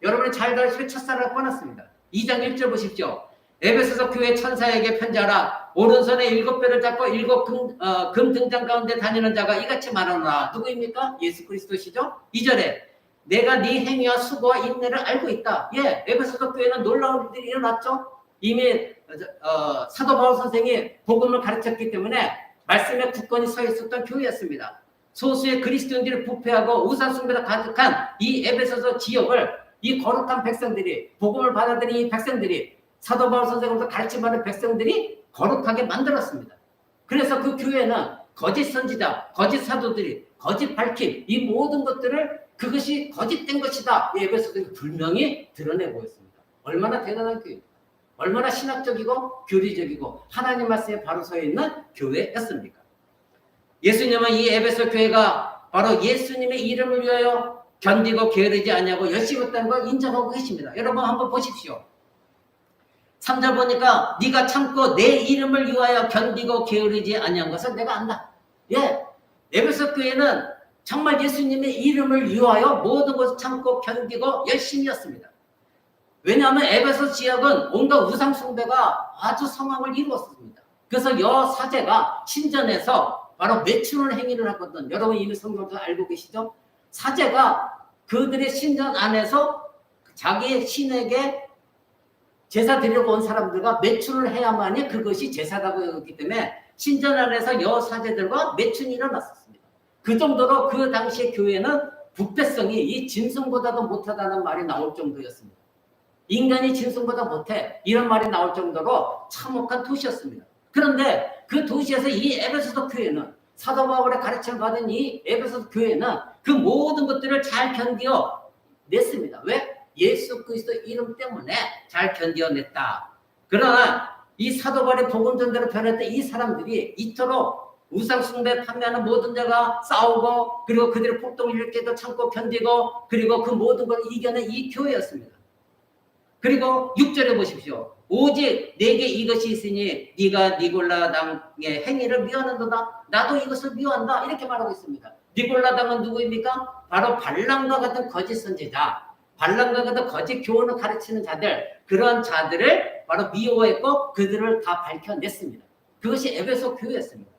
여러분이 잘 들으시면 첫사랑을 떠났습니다. 2장 1절 보십시오. 에베소서 교회 천사에게 편지하라. 오른손에 7배를 잡고 7금 등장 가운데 다니는 자가 이같이 말하노라. 누구입니까? 예수 그리스도시죠? 2절에 내가 네 행위와 수고와 인내를 알고 있다. 예, 에베소서 교회는 놀라운 일들이 일어났죠. 이미 사도 바울 선생이 복음을 가르쳤기 때문에 말씀에 굳건히 서 있었던 교회였습니다. 소수의 그리스도인들이 부패하고 우상숭배가 가득한 이 에베소서 지역을 이 거룩한 백성들이, 복음을 받아들인 이 백성들이, 사도 바울 선생으로부터 가르침받은 백성들이 거룩하게 만들었습니다. 그래서 그 교회는 거짓 선지자, 거짓 사도들이, 거짓 밝힘, 이 모든 것들을 그것이 거짓된 것이다. 이 에베소서가 분명히 드러내고 있습니다. 얼마나 대단한 교회, 얼마나 신학적이고 교리적이고 하나님 말씀에 바로 서 있는 교회였습니까? 예수님은 이 에베소 교회가 바로 예수님의 이름을 위하여 견디고 게으르지 않냐고 열심히 했다는 걸 인정하고 계십니다. 여러분 한번 보십시오. 3절 보니까 네가 참고 내 이름을 위하여 견디고 게으르지 아니한 것을 내가 안다. 예, 에베소 교회는 정말 예수님의 이름을 위하여 모든 것을 참고 견디고 열심히 했습니다. 왜냐하면 에베소 지역은 온갖 우상 숭배가 아주 성황을 이루었습니다. 그래서 여사제가 신전에서 바로 매춘을 행위를 하거든. 여러분 이미 성경도 알고 계시죠? 사제가 그들의 신전 안에서 자기의 신에게 제사 드리려고 온 사람들과 매춘을 해야만이 그것이 제사라고 여겼기 때문에 신전 안에서 여사제들과 매춘이 일어났었습니다. 그 정도로 그 당시의 교회는 부패성이 이 짐승보다도 못하다는 말이 나올 정도였습니다. 인간이 짐승보다 못해, 이런 말이 나올 정도로 참혹한 도시였습니다. 그런데 그 도시에서 이 에베소서 교회는, 사도 바울의 가르침을 받은 이 에베소서 교회는 그 모든 것들을 잘 견디어 냈습니다. 왜? 예수 그리스도 이름 때문에 잘 견디어냈다. 그러나 이 사도 바울의 복음 전대로 변했던 이 사람들이 이토록 우상 숭배 판매하는 모든 자가 싸우고, 그리고 그들의 폭동을 일으켜도 참고 견디고, 그리고 그 모든 걸 이겨낸 이 교회였습니다. 그리고 6절에 보십시오. 오직 내게 이것이 있으니 네가 니골라 당의 행위를 미워하는도다. 나도 이것을 미워한다. 이렇게 말하고 있습니다. 니골라 당은 누구입니까? 바로 발람과 같은 거짓 선지자, 발람과 같은 거짓 교훈을 가르치는 자들, 그런 자들을 바로 미워했고 그들을 다 밝혀냈습니다. 그것이 에베소 교회였습니다.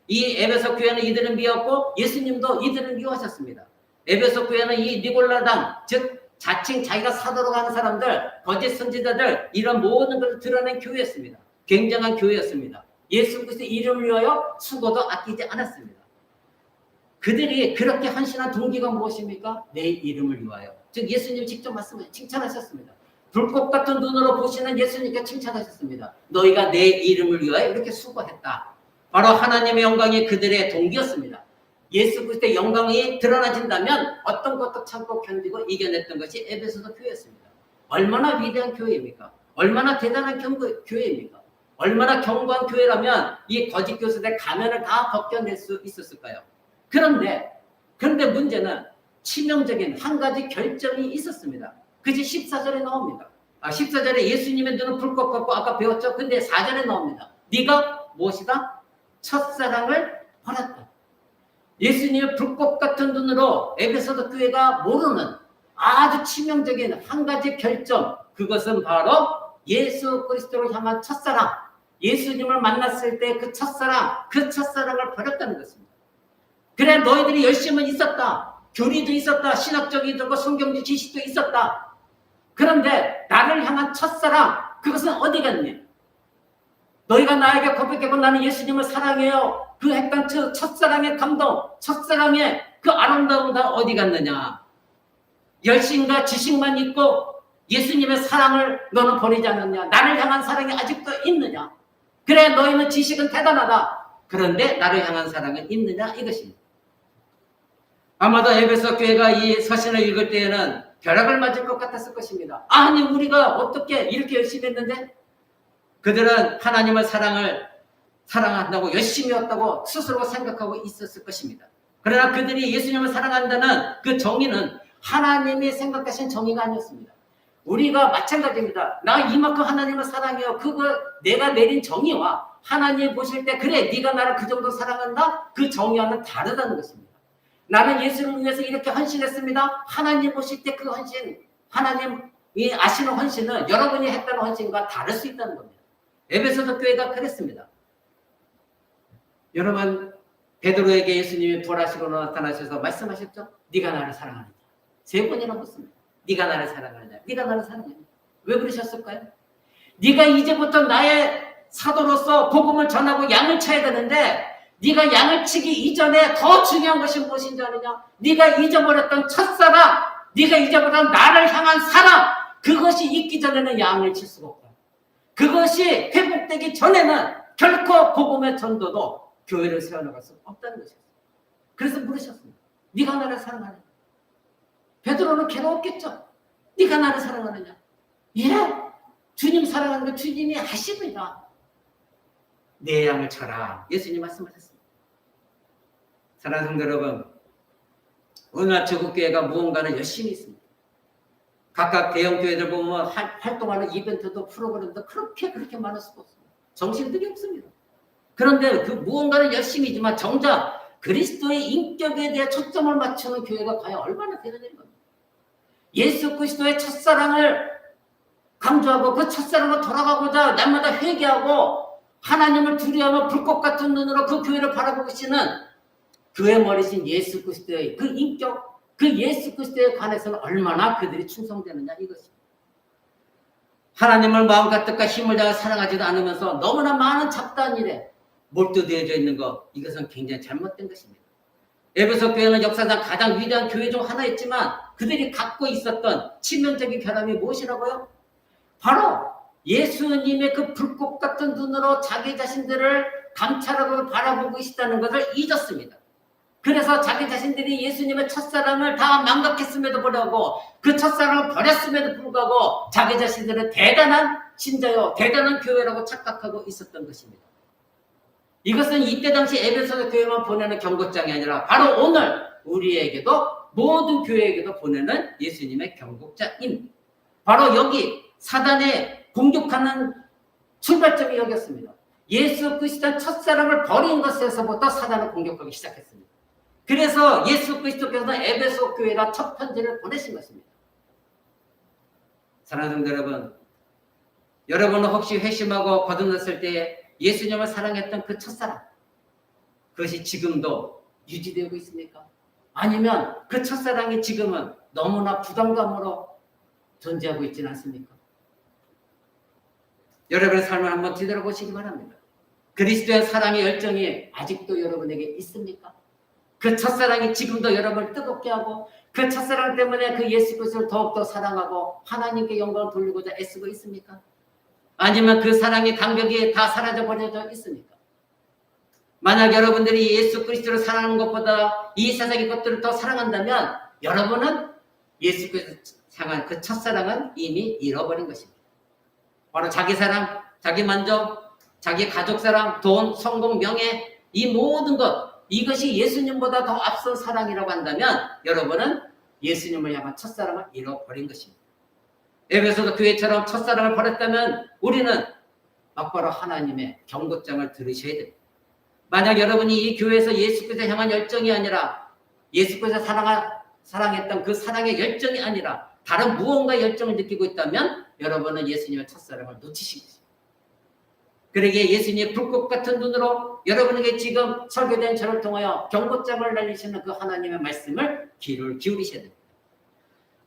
이 에베소 교회는 이들은 미웠고 예수님도 이들을 미워하셨습니다. 에베소 교회는 이 니골라 당, 즉 자칭 자기가 사도로 가는 사람들, 거짓 선지자들, 이런 모든 것을 드러낸 교회였습니다. 굉장한 교회였습니다. 예수 그리스도의 이름을 위하여 수고도 아끼지 않았습니다. 그들이 그렇게 헌신한 동기가 무엇입니까? 내 이름을 위하여. 즉 예수님 직접 말씀을 칭찬하셨습니다. 불꽃 같은 눈으로 보시는 예수님께 칭찬하셨습니다. 너희가 내 이름을 위하여 이렇게 수고했다. 바로 하나님의 영광이 그들의 동기였습니다. 예수 그리스도의 영광이 드러나진다면 어떤 것도 참고 견디고 이겨냈던 것이 에베소서 교회였습니다. 얼마나 위대한 교회입니까? 얼마나 대단한 교회입니까? 얼마나 견고한 교회라면 이 거짓 교사들의 가면을 다 벗겨낼 수 있었을까요? 그런데 문제는 치명적인 한 가지 결정이 있었습니다. 그것이 14절에 나옵니다. 14절에 예수님의 눈은 불꽃 같고 아까 배웠죠? 근데 4절에 나옵니다. 네가 무엇이다? 첫사랑을 버렸다. 예수님의 불꽃 같은 눈으로 에베소서 교회가 모르는 아주 치명적인 한 가지 결정, 그것은 바로 예수 그리스도를 향한 첫사랑, 예수님을 만났을 때 그 첫사랑, 그 첫사랑을 버렸다는 것입니다. 그래 너희들이 열심은 있었다, 교리도 있었다, 신학적이고 성경적 지식도 있었다. 그런데 나를 향한 첫사랑, 그것은 어디 갔니? 너희가 나에게 고백하고 나는 예수님을 사랑해요. 그 했던 첫사랑의 감동, 첫사랑의 그 아름다움 다 어디 갔느냐? 열심과 지식만 있고 예수님의 사랑을 너는 버리지 않느냐? 나를 향한 사랑이 아직도 있느냐? 그래 너희는 지식은 대단하다. 그런데 나를 향한 사랑은 있느냐 이것입니다. 아마도 에베소 교회가 이 서신을 읽을 때에는 벼락을 맞을 것 같았을 것입니다. 아니 우리가 어떻게 이렇게 열심히 했는데 그들은 하나님의 사랑한다고 열심히 했다고 스스로 생각하고 있었을 것입니다. 그러나 그들이 예수님을 사랑한다는 그 정의는 하나님이 생각하신 정의가 아니었습니다. 우리가 마찬가지입니다. 나 이만큼 하나님을 사랑해요. 그거 내가 내린 정의와 하나님이 보실 때 그래 네가 나를 그 정도 사랑한다? 그 정의와는 다르다는 것입니다. 나는 예수를 위해서 이렇게 헌신했습니다. 하나님 보실 때 그 헌신, 하나님이 아시는 헌신은 여러분이 했다는 헌신과 다를 수 있다는 겁니다. 에베소서 교회가 그랬습니다. 여러분 베드로에게 예수님이 부활하시고 나타나셔서 말씀하셨죠? 네가 나를 사랑하느냐. 3번이나 묻습니다. 네가 나를 사랑하느냐. 네가 나를 사랑하느냐. 왜 그러셨을까요? 네가 이제부터 나의 사도로서 복음을 전하고 양을 쳐야 되는데 네가 양을 치기 이전에 더 중요한 것이 무엇인지 아느냐? 네가 잊어버렸던 첫사랑, 네가 잊어버렸던 나를 향한 사랑, 그것이 있기 전에는 양을 칠 수가 없다. 그것이 회복되기 전에는 결코 복음의 전도도 교회를 세워나갈 수 없다는 것이었어요. 그래서 물으셨습니다. 네가 나를 사랑하느냐? 베드로는 괴로웠겠죠. 네가 나를 사랑하느냐? 예, 주님 사랑하는 거 주님이 아십니다. 내 양을 쳐라. 예수님 말씀하셨습니다. 사랑하는 성도 여러분, 오늘날 저국교회가 무언가를 열심히 있습니다. 각각 대형교회들 보면 활동하는 이벤트도 프로그램도 그렇게 많을 수가 없습니다. 정신들이 없습니다. 그런데 그 무언가를 열심히지만 정작 그리스도의 인격에 대해 초점을 맞추는 교회가 과연 얼마나 되느냐는 겁니다. 예수 그리스도의 첫사랑을 강조하고 그 첫사랑으로 돌아가고자 날마다 회개하고 하나님을 두려워하며 불꽃 같은 눈으로 그 교회를 바라보고 계시는 교회 머리신 예수 그리스도의 그 인격, 그 예수 그리스도에 관해서는 얼마나 그들이 충성되느냐 이것입니다. 하나님을 마음과 뜻과 힘을 다해 사랑하지도 않으면서 너무나 많은 잡다한 일에 몰두되어져 있는 것, 이것은 굉장히 잘못된 것입니다. 에베소 교회는 역사상 가장 위대한 교회 중 하나였지만 그들이 갖고 있었던 치명적인 결함이 무엇이라고요? 바로 예수님의 그 불꽃 같은 눈으로 자기 자신들을 감찰하고 바라보고 있다는 것을 잊었습니다. 그래서 자기 자신들이 예수님의 첫사랑을 다 망각했음에도 불구하고 그 첫사랑을 버렸음에도 불구하고 자기 자신들은 대단한 신자요, 대단한 교회라고 착각하고 있었던 것입니다. 이것은 이때 당시 에베소 교회만 보내는 경고장이 아니라 바로 오늘 우리에게도 모든 교회에게도 보내는 예수님의 경고장입니다. 바로 여기 사단의 공격하는 출발점이 여기였습니다. 예수 그리스도의 첫사랑을 버린 것에서부터 사단을 공격하기 시작했습니다. 그래서 예수 그리스도께서는 에베소 교회가 첫 편지를 보내신 것입니다. 사랑하는 성도 여러분, 여러분은 혹시 회심하고 거듭났을 때 예수님을 사랑했던 그 첫사랑, 그것이 지금도 유지되고 있습니까? 아니면 그 첫사랑이 지금은 너무나 부담감으로 존재하고 있지는 않습니까? 여러분의 삶을 한번 뒤돌아보시기 바랍니다. 그리스도의 사랑의 열정이 아직도 여러분에게 있습니까? 그 첫사랑이 지금도 여러분을 뜨겁게 하고 그 첫사랑 때문에 그 예수 그리스도를 더욱더 사랑하고 하나님께 영광을 돌리고자 애쓰고 있습니까? 아니면 그 사랑의 간격이 다 사라져버려져 있습니까? 만약 여러분들이 예수 그리스도를 사랑하는 것보다 이 세상의 것들을 더 사랑한다면 여러분은 예수 그리스도를 향한 그 첫사랑은 이미 잃어버린 것입니다. 바로 자기 사랑, 자기 만족, 자기 가족 사랑, 돈, 성공, 명예, 이 모든 것, 이것이 예수님보다 더 앞선 사랑이라고 한다면 여러분은 예수님을 향한 첫사랑을 잃어버린 것입니다. 에베소도 교회처럼 첫사랑을 버렸다면 우리는 막바로 하나님의 경고장을 들으셔야 됩니다. 만약 여러분이 이 교회에서 예수 그리스도를 향한 열정이 아니라 예수 그리스도를 사랑했던 그 사랑의 열정이 아니라 다른 무언가 열정을 느끼고 있다면 여러분은 예수님의 첫사랑을 놓치신 것입니다. 그러기에 예수님의 불꽃 같은 눈으로 여러분에게 지금 설교된 저를 통하여 경고장을 날리시는 그 하나님의 말씀을 귀를 기울이셔야 됩니다.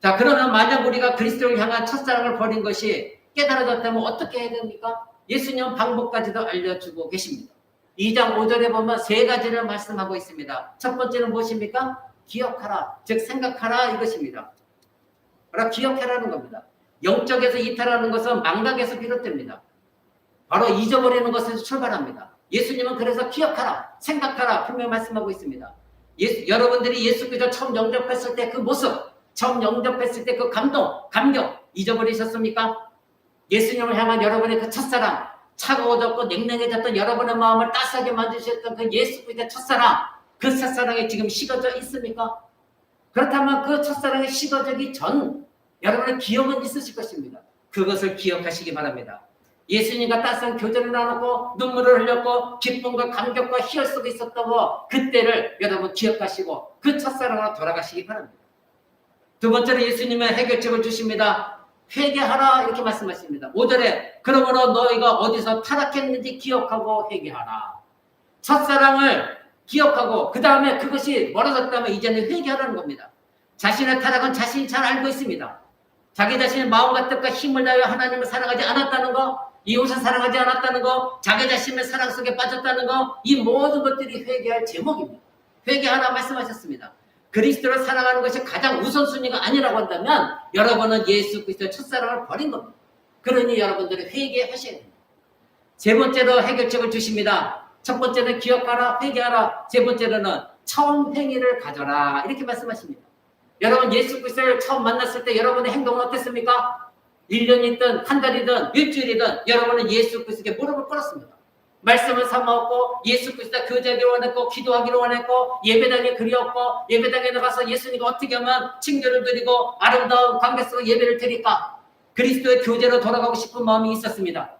자, 그러면 만약 우리가 그리스도를 향한 첫사랑을 버린 것이 깨달아졌다면 어떻게 해야 됩니까? 예수님은 방법까지도 알려주고 계십니다. 2장 5절에 보면 3가지를 말씀하고 있습니다. 첫 번째는 무엇입니까? 기억하라, 즉 생각하라 이것입니다. 바로 기억하라는 겁니다. 영적에서 이탈하는 것은 망각에서 비롯됩니다. 바로 잊어버리는 것에서 출발합니다. 예수님은 그래서 기억하라, 생각하라 분명히 말씀하고 있습니다. 여러분들이 예수 그리스도 처음 영접했을 때 그 모습, 처음 영접했을 때 그 감동, 감격 잊어버리셨습니까? 예수님을 향한 여러분의 그 첫사랑, 차가워졌고 냉랭해졌던 여러분의 마음을 따스하게 만드셨던 그 예수 그리스도의 첫사랑, 그 첫사랑이 지금 식어져 있습니까? 그렇다면 그 첫사랑이 식어지기 전 여러분의 기억은 있으실 것입니다. 그것을 기억하시기 바랍니다. 예수님과 따스한 교제를 나누고 눈물을 흘렸고 기쁨과 감격과 희열 속에 있었다고 그때를 여러분 기억하시고 그 첫사랑으로 돌아가시기 바랍니다. 두 번째로 예수님은 해결책을 주십니다. 회개하라 이렇게 말씀하십니다. 5절에 그러므로 너희가 어디서 타락했는지 기억하고 회개하라. 첫사랑을 기억하고 그 다음에 그것이 멀어졌다면 이제는 회개하라는 겁니다. 자신의 타락은 자신이 잘 알고 있습니다. 자기 자신의 마음과 뜻과 힘을 다하여 하나님을 사랑하지 않았다는 거, 이웃을 사랑하지 않았다는 거, 자기 자신의 사랑 속에 빠졌다는 거, 이 모든 것들이 회개할 제목입니다. 회개하라 말씀하셨습니다. 그리스도를 사랑하는 것이 가장 우선순위가 아니라고 한다면 여러분은 예수 그리스도의 첫사랑을 버린 겁니다. 그러니 여러분들은 회개하셔야 됩니다. 세 번째로 해결책을 주십니다. 첫 번째는 기억하라, 회개하라. 세 번째로는 처음 행위를 가져라 이렇게 말씀하십니다. 여러분 예수 그리스도를 처음 만났을 때 여러분의 행동은 어땠습니까? 1년이든 한 달이든 일주일이든 여러분은 예수 그리스도에게 무릎을 꿇었습니다. 말씀을 삼았고 예수 그리스도와 교제하기를 원했고 기도하기를 원했고 예배당에 그리웠고 예배당에 나가서 예수님과 어떻게 하면 칭찬을 드리고 아름다운 관계 속에 예배를 드릴까? 그리스도의 교제로 돌아가고 싶은 마음이 있었습니다.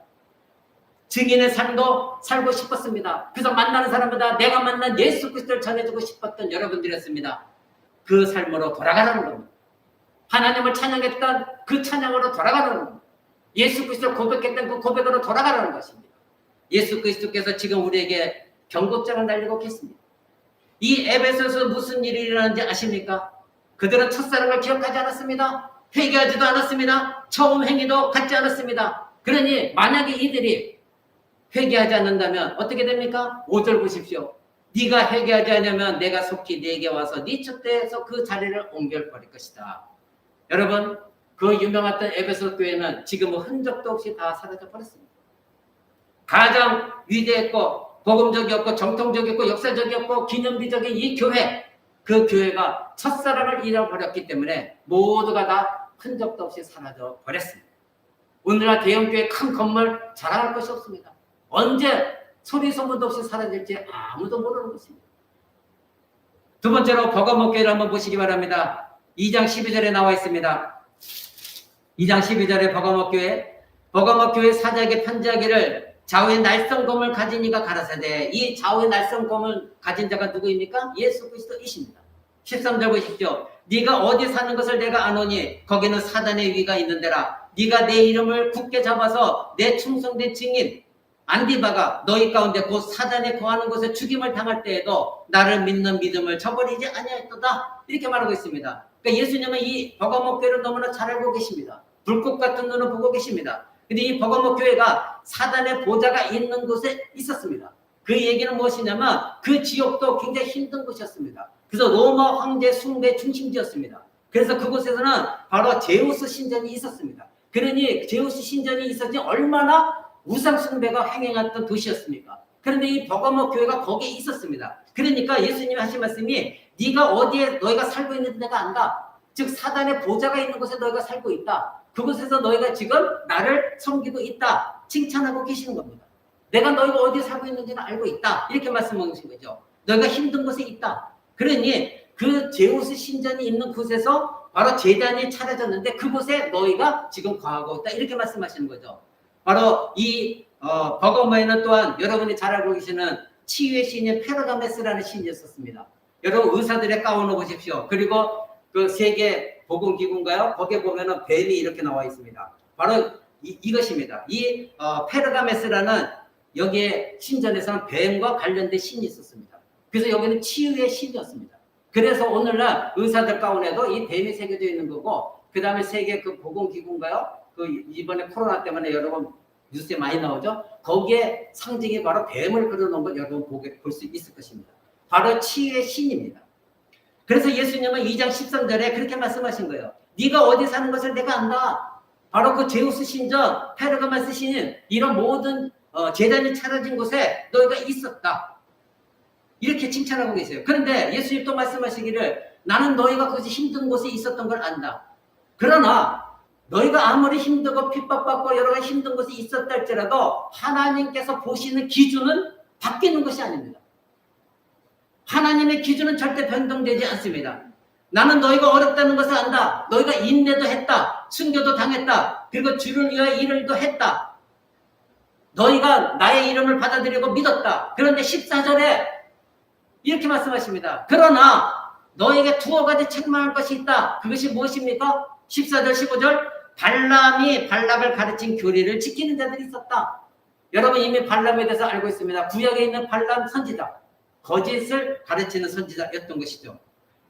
증인의 삶도 살고 싶었습니다. 그래서 만나는 사람마다 내가 만난 예수 그리스도를 전해주고 싶었던 여러분들이었습니다. 그 삶으로 돌아가라는 겁니다. 하나님을 찬양했던 그 찬양으로 돌아가라는 겁니다. 예수 그리스도를 고백했던 그 고백으로 돌아가라는 것입니다. 예수 그리스도께서 지금 우리에게 경고장을 날리고 계십니다. 이 에베소서 무슨 일이 일어나는지 아십니까? 그들은 첫사랑을 기억하지 않았습니다. 회개하지도 않았습니다. 처음 행위도 갖지 않았습니다. 그러니 만약에 이들이 회개하지 않는다면 어떻게 됩니까? 5절 보십시오. 네가 회개하지 않으면 내가 속히 네게 와서 네 촛대에서 그 자리를 옮겨버릴 것이다. 여러분 그 유명했던 에베소 교회는 지금은 흔적도 없이 다 사라져 버렸습니다. 가장 위대했고 복음적이었고 정통적이었고 역사적이었고 기념비적인 이 교회, 그 교회가 첫사랑을 잃어버렸기 때문에 모두가 다 흔적도 없이 사라져 버렸습니다. 오늘날 대형교회 큰 건물 자랑할 것이 없습니다. 언제 소리 소문도 없이 사라질지 아무도 모르는 것입니다. 두 번째로 버가모 교회를 한번 보시기 바랍니다. 2장 12절에 나와 있습니다. 2장 12절에 버가모 교회 사자에게 편지하기를 좌우의 날성검을 가진 이가 가라사대. 이 좌우의 날성검을 가진 자가 누구입니까? 예수 그리스도이십니다. 13절 보십시오. 네가 어디 사는 것을 내가 아노니 거기는 사단의 위가 있는데라. 네가 내 이름을 굳게 잡아서 내 충성된 증인 안디바가 너희 가운데 곧 사단에 거하는 곳에 죽임을 당할 때에도 나를 믿는 믿음을 저버리지 아니하였도다. 이렇게 말하고 있습니다. 그러니까 예수님은 이 버가모 교회를 너무나 잘 알고 계십니다. 불꽃 같은 눈을 보고 계십니다. 근데 이 버가모 교회가 사단의 보좌가 있는 곳에 있었습니다. 그 얘기는 무엇이냐면 그 지역도 굉장히 힘든 곳이었습니다. 그래서 로마 황제 숭배 중심지였습니다. 그래서 그곳에서는 바로 제우스 신전이 있었습니다. 그러니 제우스 신전이 있었지 얼마나 우상 숭배가 횡행했던 도시였습니까? 그런데 이 버가모 교회가 거기에 있었습니다. 그러니까 예수님이 하신 말씀이 네가 어디에 너희가 살고 있는지 내가 안다. 즉 사단의 보좌가 있는 곳에 너희가 살고 있다. 그곳에서 너희가 지금 나를 섬기고 있다. 칭찬하고 계시는 겁니다. 내가 너희가 어디에 살고 있는지는 알고 있다. 이렇게 말씀하신 거죠. 너희가 힘든 곳에 있다. 그러니 그 제우스 신전이 있는 곳에서 바로 제단이 차려졌는데 그곳에 너희가 지금 거하고 있다. 이렇게 말씀하시는 거죠. 바로 이 버가모에는 또한 여러분이 잘 알고 계시는 치유의 신인 페르가메스라는 신이 있었습니다. 여러분 의사들의 가운을 보십시오. 그리고 그 세계 보건기구인가요? 거기에 보면은 뱀이 이렇게 나와 있습니다. 바로 이것입니다. 이 페르가메스라는 여기에 신전에서는 뱀과 관련된 신이 있었습니다. 그래서 여기는 치유의 신이었습니다. 그래서 오늘날 의사들 가운에도 이 뱀이 새겨져 있는 거고, 그 다음에 세계 그 보건기구인가요? 그 이번에 코로나 때문에 여러분 뉴스에 많이 나오죠? 거기에 상징이 바로 뱀을 그려놓은 걸 여러분 볼 수 있을 것입니다. 바로 치유의 신입니다. 그래서 예수님은 2장 13절에 그렇게 말씀하신 거예요. 네가 어디 사는 것을 내가 안다. 바로 그 제우스 신전, 페르가메스 신인 이런 모든 제단이 차려진 곳에 너희가 있었다. 이렇게 칭찬하고 계세요. 그런데 예수님 또 말씀하시기를 나는 너희가 그것이 힘든 곳에 있었던 걸 안다. 그러나 너희가 아무리 힘들고 핍박받고 여러 가지 힘든 곳에 있었다 할지라도 하나님께서 보시는 기준은 바뀌는 것이 아닙니다. 하나님의 기준은 절대 변동되지 않습니다. 나는 너희가 어렵다는 것을 안다. 너희가 인내도 했다. 순교도 당했다. 그리고 주를 위하여 일을도 했다. 너희가 나의 이름을 받아들이고 믿었다. 그런데 14절에 이렇게 말씀하십니다. 그러나 너에게 두어 가지 책망할 것이 있다. 그것이 무엇입니까? 14절 15절 발람이 발락을 가르친 교리를 지키는 자들이 있었다. 여러분 이미 발람에 대해서 알고 있습니다. 구약에 있는 발람 선지자, 거짓을 가르치는 선지자였던 것이죠.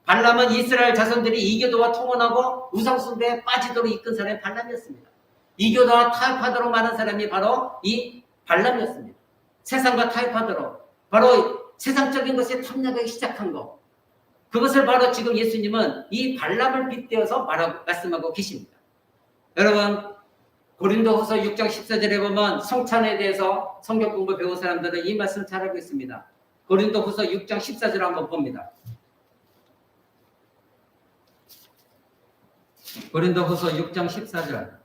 발람은 이스라엘 자손들이 이교도와 통혼하고 우상숭배에 빠지도록 이끈 사람이 발람이었습니다. 이교도와 타협하도록 많은 사람이 바로 이 발람이었습니다. 세상과 타협하도록 바로 세상적인 것에 탐닉하기 시작한 것. 그것을 바로 지금 예수님은 이 발람을 빗대어서 말씀하고 계십니다. 여러분 고린도후서 6장 14절에 보면 성찬에 대해서 성경 공부 배운 사람들은 이 말씀을 잘 알고 있습니다. 고린도후서 6장 14절을 한번 봅니다. 고린도후서 6장 14절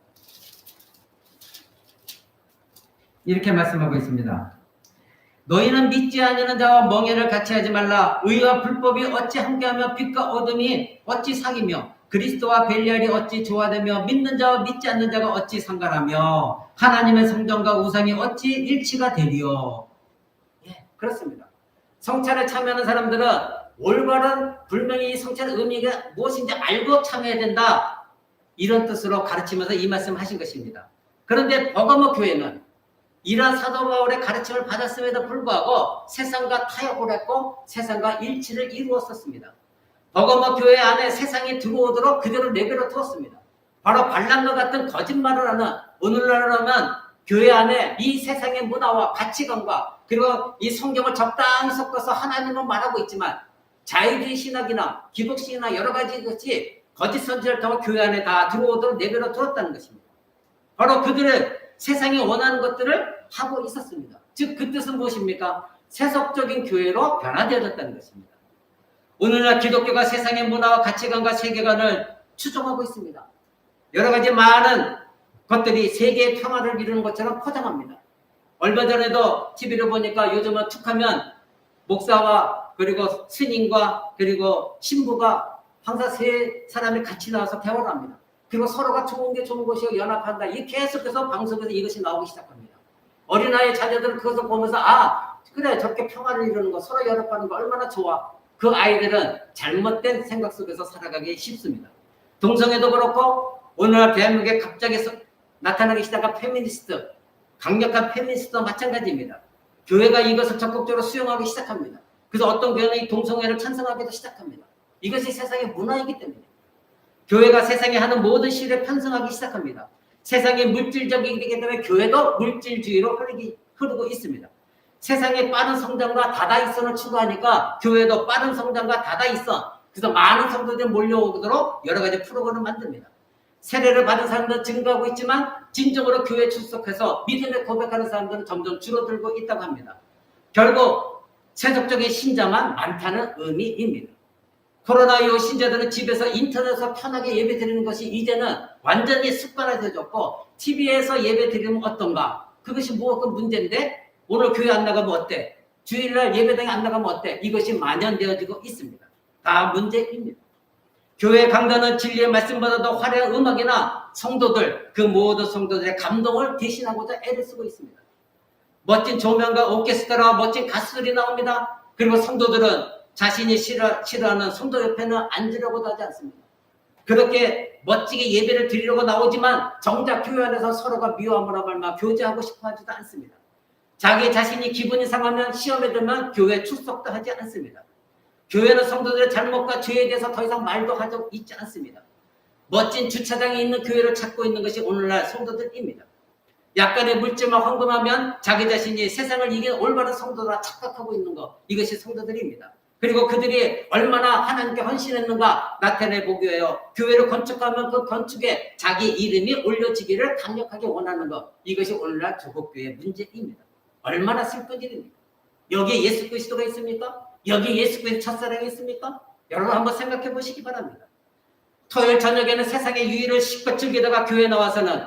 이렇게 말씀하고 있습니다. 너희는 믿지 않는 자와 멍에를 같이 하지 말라. 의와 불법이 어찌 함께하며 빛과 어둠이 어찌 사귀며 그리스도와 벨리알이 어찌 조화되며 믿는 자와 믿지 않는 자가 어찌 상관하며 하나님의 성전과 우상이 어찌 일치가 되리요. 예, 그렇습니다. 성찬에 참여하는 사람들은 올바른 분명히 이 성찬의 의미가 무엇인지 알고 참여해야 된다. 이런 뜻으로 가르치면서 이 말씀을 하신 것입니다. 그런데 버가모 교회는 이러한 사도 바울의 가르침을 받았음에도 불구하고 세상과 타협을 했고 세상과 일치를 이루었었습니다. 버가모 교회 안에 세상이 들어오도록 그대로 내버려 두었습니다. 바로 발람과 같은 거짓말을 하는 오늘날로는 교회 안에 이 세상의 문화와 가치관과 그리고 이 성경을 적당히 섞어서 하나님은 말하고 있지만 자유주의 신학이나 기독신이나 여러 가지 것이 거짓 선지를 통해 교회 안에 다 들어오도록 내버려 두었다는 것입니다. 바로 그들의 세상이 원하는 것들을 하고 있었습니다. 즉 그 뜻은 무엇입니까? 세속적인 교회로 변화되어졌다는 것입니다. 오늘날 기독교가 세상의 문화와 가치관과 세계관을 추종하고 있습니다. 여러 가지 많은 것들이 세계의 평화를 이루는 것처럼 포장합니다. 얼마 전에도 TV를 보니까 요즘은 툭하면 목사와 그리고 스님과 그리고 신부가 항상 세 사람이 같이 나와서 대화를 합니다. 그리고 서로가 좋은 게 좋은 것이고 연합한다. 이 계속해서 방송에서 이것이 나오기 시작합니다. 어린아이 자녀들은 그것을 보면서 그래 저렇게 평화를 이루는 거 서로 연합하는 거 얼마나 좋아. 그 아이들은 잘못된 생각 속에서 살아가기 쉽습니다. 동성애도 그렇고 오늘날 대한민국에 갑자기 나타나기 시작한 페미니스트, 강력한 페미니스트도 마찬가지입니다. 교회가 이것을 적극적으로 수용하기 시작합니다. 그래서 어떤 교회는 이 동성애를 찬성하기도 시작합니다. 이것이 세상의 문화이기 때문에 교회가 세상에 하는 모든 시를 편성하기 시작합니다. 세상이 물질적이기 때문에 교회도 물질주의로 흐르고 있습니다. 세상에 빠른 성장과 다다익선을 추구하니까 교회도 빠른 성장과 다다익선, 그래서 많은 성도들이 몰려오도록 여러 가지 프로그램을 만듭니다. 세례를 받은 사람들은 증가하고 있지만 진정으로 교회에 출석해서 믿음에 고백하는 사람들은 점점 줄어들고 있다고 합니다. 결국 세속적인 신자만 많다는 의미입니다. 코로나 이후 신자들은 집에서 인터넷에서 편하게 예배 드리는 것이 이제는 완전히 습관화되어졌고 TV에서 예배 드리면 어떤가? 그것이 무엇가 문제인데 오늘 교회 안 나가면 어때? 주일날 예배당에 안 나가면 어때? 이것이 만연되어지고 있습니다. 다 문제입니다. 교회 강단은 진리의 말씀보다도 화려한 음악이나 성도들, 그 모든 성도들의 감동을 대신하고자 애를 쓰고 있습니다. 멋진 조명과 오케스트라와 멋진 가수들이 나옵니다. 그리고 성도들은 자신이 싫어하는 성도 옆에는 앉으려고도 하지 않습니다. 그렇게 멋지게 예배를 드리려고 나오지만 정작 교회 안에서 서로가 미워함으로 말마 교제하고 싶어 하지도 않습니다. 자기 자신이 기분이 상하면 시험에 들면 교회 출석도 하지 않습니다. 교회는 성도들의 잘못과 죄에 대해서 더 이상 말도 하고 있지 않습니다. 멋진 주차장에 있는 교회를 찾고 있는 것이 오늘날 성도들입니다. 약간의 물질만 황금하면 자기 자신이 세상을 이긴 올바른 성도라 착각하고 있는 것, 이것이 성도들입니다. 그리고 그들이 얼마나 하나님께 헌신했는가 나타내보기 위하여 교회를 건축하면 그 건축에 자기 이름이 올려지기를 강력하게 원하는 것, 이것이 오늘날 조국교회의 문제입니다. 얼마나 슬픈 일입니까? 여기에 예수 그리스도가 있습니까? 여기에 예수 그리스도 첫사랑이 있습니까? 여러분 한번 생각해 보시기 바랍니다. 토요일 저녁에는 세상의 유의를 실컷 즐기다가 교회 나와서는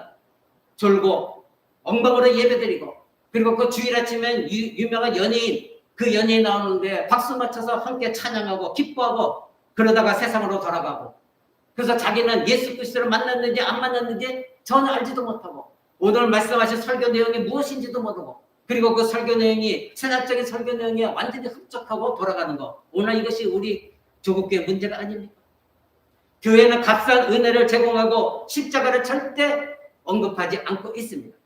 졸고 엉덩으로 예배드리고, 그리고 그 주일 아침엔 유명한 연예인, 그 연예인 나오는데 박수 맞춰서 함께 찬양하고 기뻐하고 그러다가 세상으로 돌아가고, 그래서 자기는 예수 그리스도를 만났는지 안 만났는지 전혀 알지도 못하고, 오늘 말씀하신 설교 내용이 무엇인지도 모르고, 그리고 그 설교 내용이 신학적인 설교 내용에 완전히 흡족하고 돌아가는 거, 오늘 이것이 우리 조국교회 문제가 아닙니까? 교회는 값싼 은혜를 제공하고 십자가를 절대 언급하지 않고 있습니다.